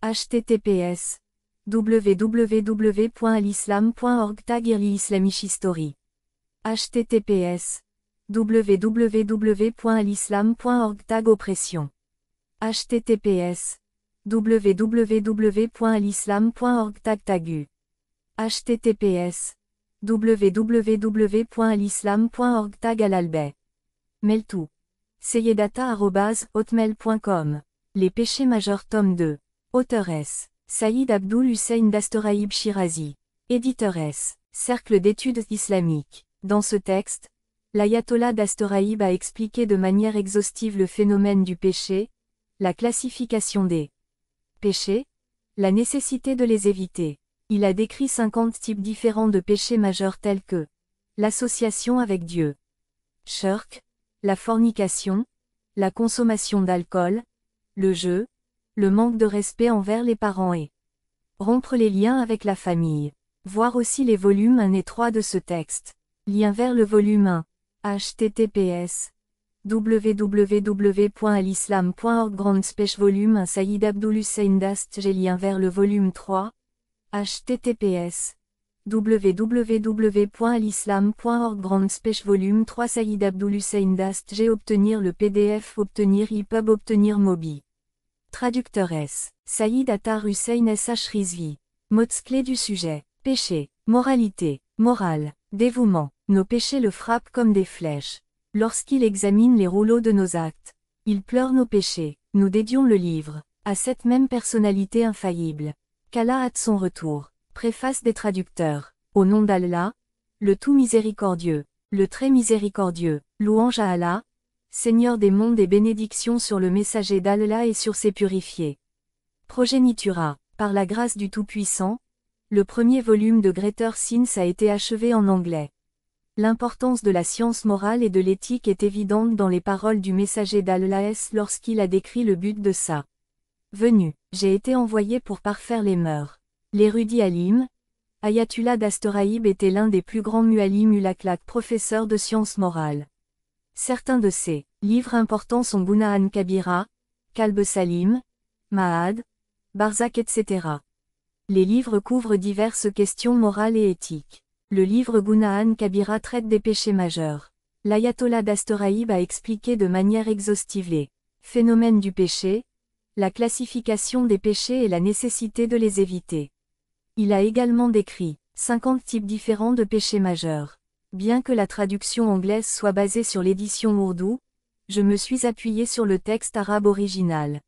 https www.alislam.org Tag Early Islamic History https www.alislam.org Tag Oppression https www.alislam.org Tag Tagu https www.alislam.org Tag Al-Albay Meltou Seyedata@hotmail.com Les péchés majeurs tome 2 Auteuresse Saïd Abdul Hussein Dastoraïb Shirazi Éditeuresse Cercle d'études islamiques Dans ce texte, l'ayatollah Dastoraïb a expliqué de manière exhaustive le phénomène du péché, la classification des péchés, la nécessité de les éviter. Il a décrit 50 types différents de péchés majeurs tels que l'association avec Dieu, shirk, la fornication, la consommation d'alcool, le jeu, le manque de respect envers les parents et rompre les liens avec la famille. Voir aussi les volumes 1 et 3 de ce texte. Lien vers le volume 1. https www.alislam.org Grand Spech volume 1 Saïd Abdul Hussein Dast J'ai lien vers le volume 3. https www.alislam.org Grand Spech volume 3 Saïd Abdul Hussein Dast J'ai obtenir le PDF obtenir EPUB obtenir Mobi Traducteur S. Saïd Attar Hussein S.H. Rizvi Mots clés du sujet. Péché, moralité, morale, dévouement. Nos péchés le frappent comme des flèches. Lorsqu'il examine les rouleaux de nos actes, il pleure nos péchés. Nous dédions le livre à cette même personnalité infaillible. Qu'Allah hâte son retour. Préface des traducteurs. Au nom d'Allah, le tout miséricordieux, le très miséricordieux, louange à Allah, Seigneur des mondes et bénédictions sur le messager d'Allah et sur ses purifiés. Progénitura. Par la grâce du Tout-Puissant, le premier volume de Greater Sins a été achevé en anglais. L'importance de la science morale et de l'éthique est évidente dans les paroles du messager d'Allah lorsqu'il a décrit le but de sa venue. J'ai été envoyé pour parfaire les mœurs. L'érudit alim, Ayatullah Dastoraïb était l'un des plus grands muallim ulaklak professeurs de sciences morales. Certains de ses livres importants sont Guna'an Kabira, Kalb Salim, Ma'ad, Barzak etc. Les livres couvrent diverses questions morales et éthiques. Le livre Guna'an Kabira traite des péchés majeurs. L'ayatollah Dastoraïb a expliqué de manière exhaustive les phénomènes du péché, la classification des péchés et la nécessité de les éviter. Il a également décrit 50 types différents de péchés majeurs. Bien que la traduction anglaise soit basée sur l'édition ourdou, je me suis appuyé sur le texte arabe original.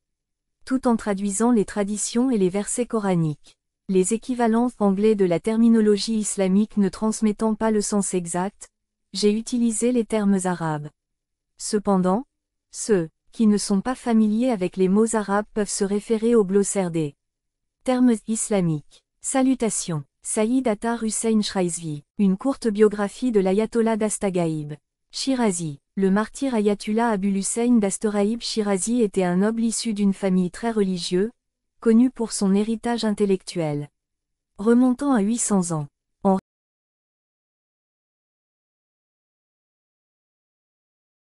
Tout en traduisant les traditions et les versets coraniques. Les équivalents anglais de la terminologie islamique ne transmettant pas le sens exact, j'ai utilisé les termes arabes. Cependant, ceux qui ne sont pas familiers avec les mots arabes peuvent se référer au glossaire des termes islamiques. Salutations. Saïd Attar Hussein Shraizvi. Une courte biographie de l'ayatollah Dastagaïb. Shirazi. Le martyr Ayatullah Abul Hussein Dastoraïb Shirazi était un noble issu d'une famille très religieuse, connu pour son héritage intellectuel. Remontant à 800 ans,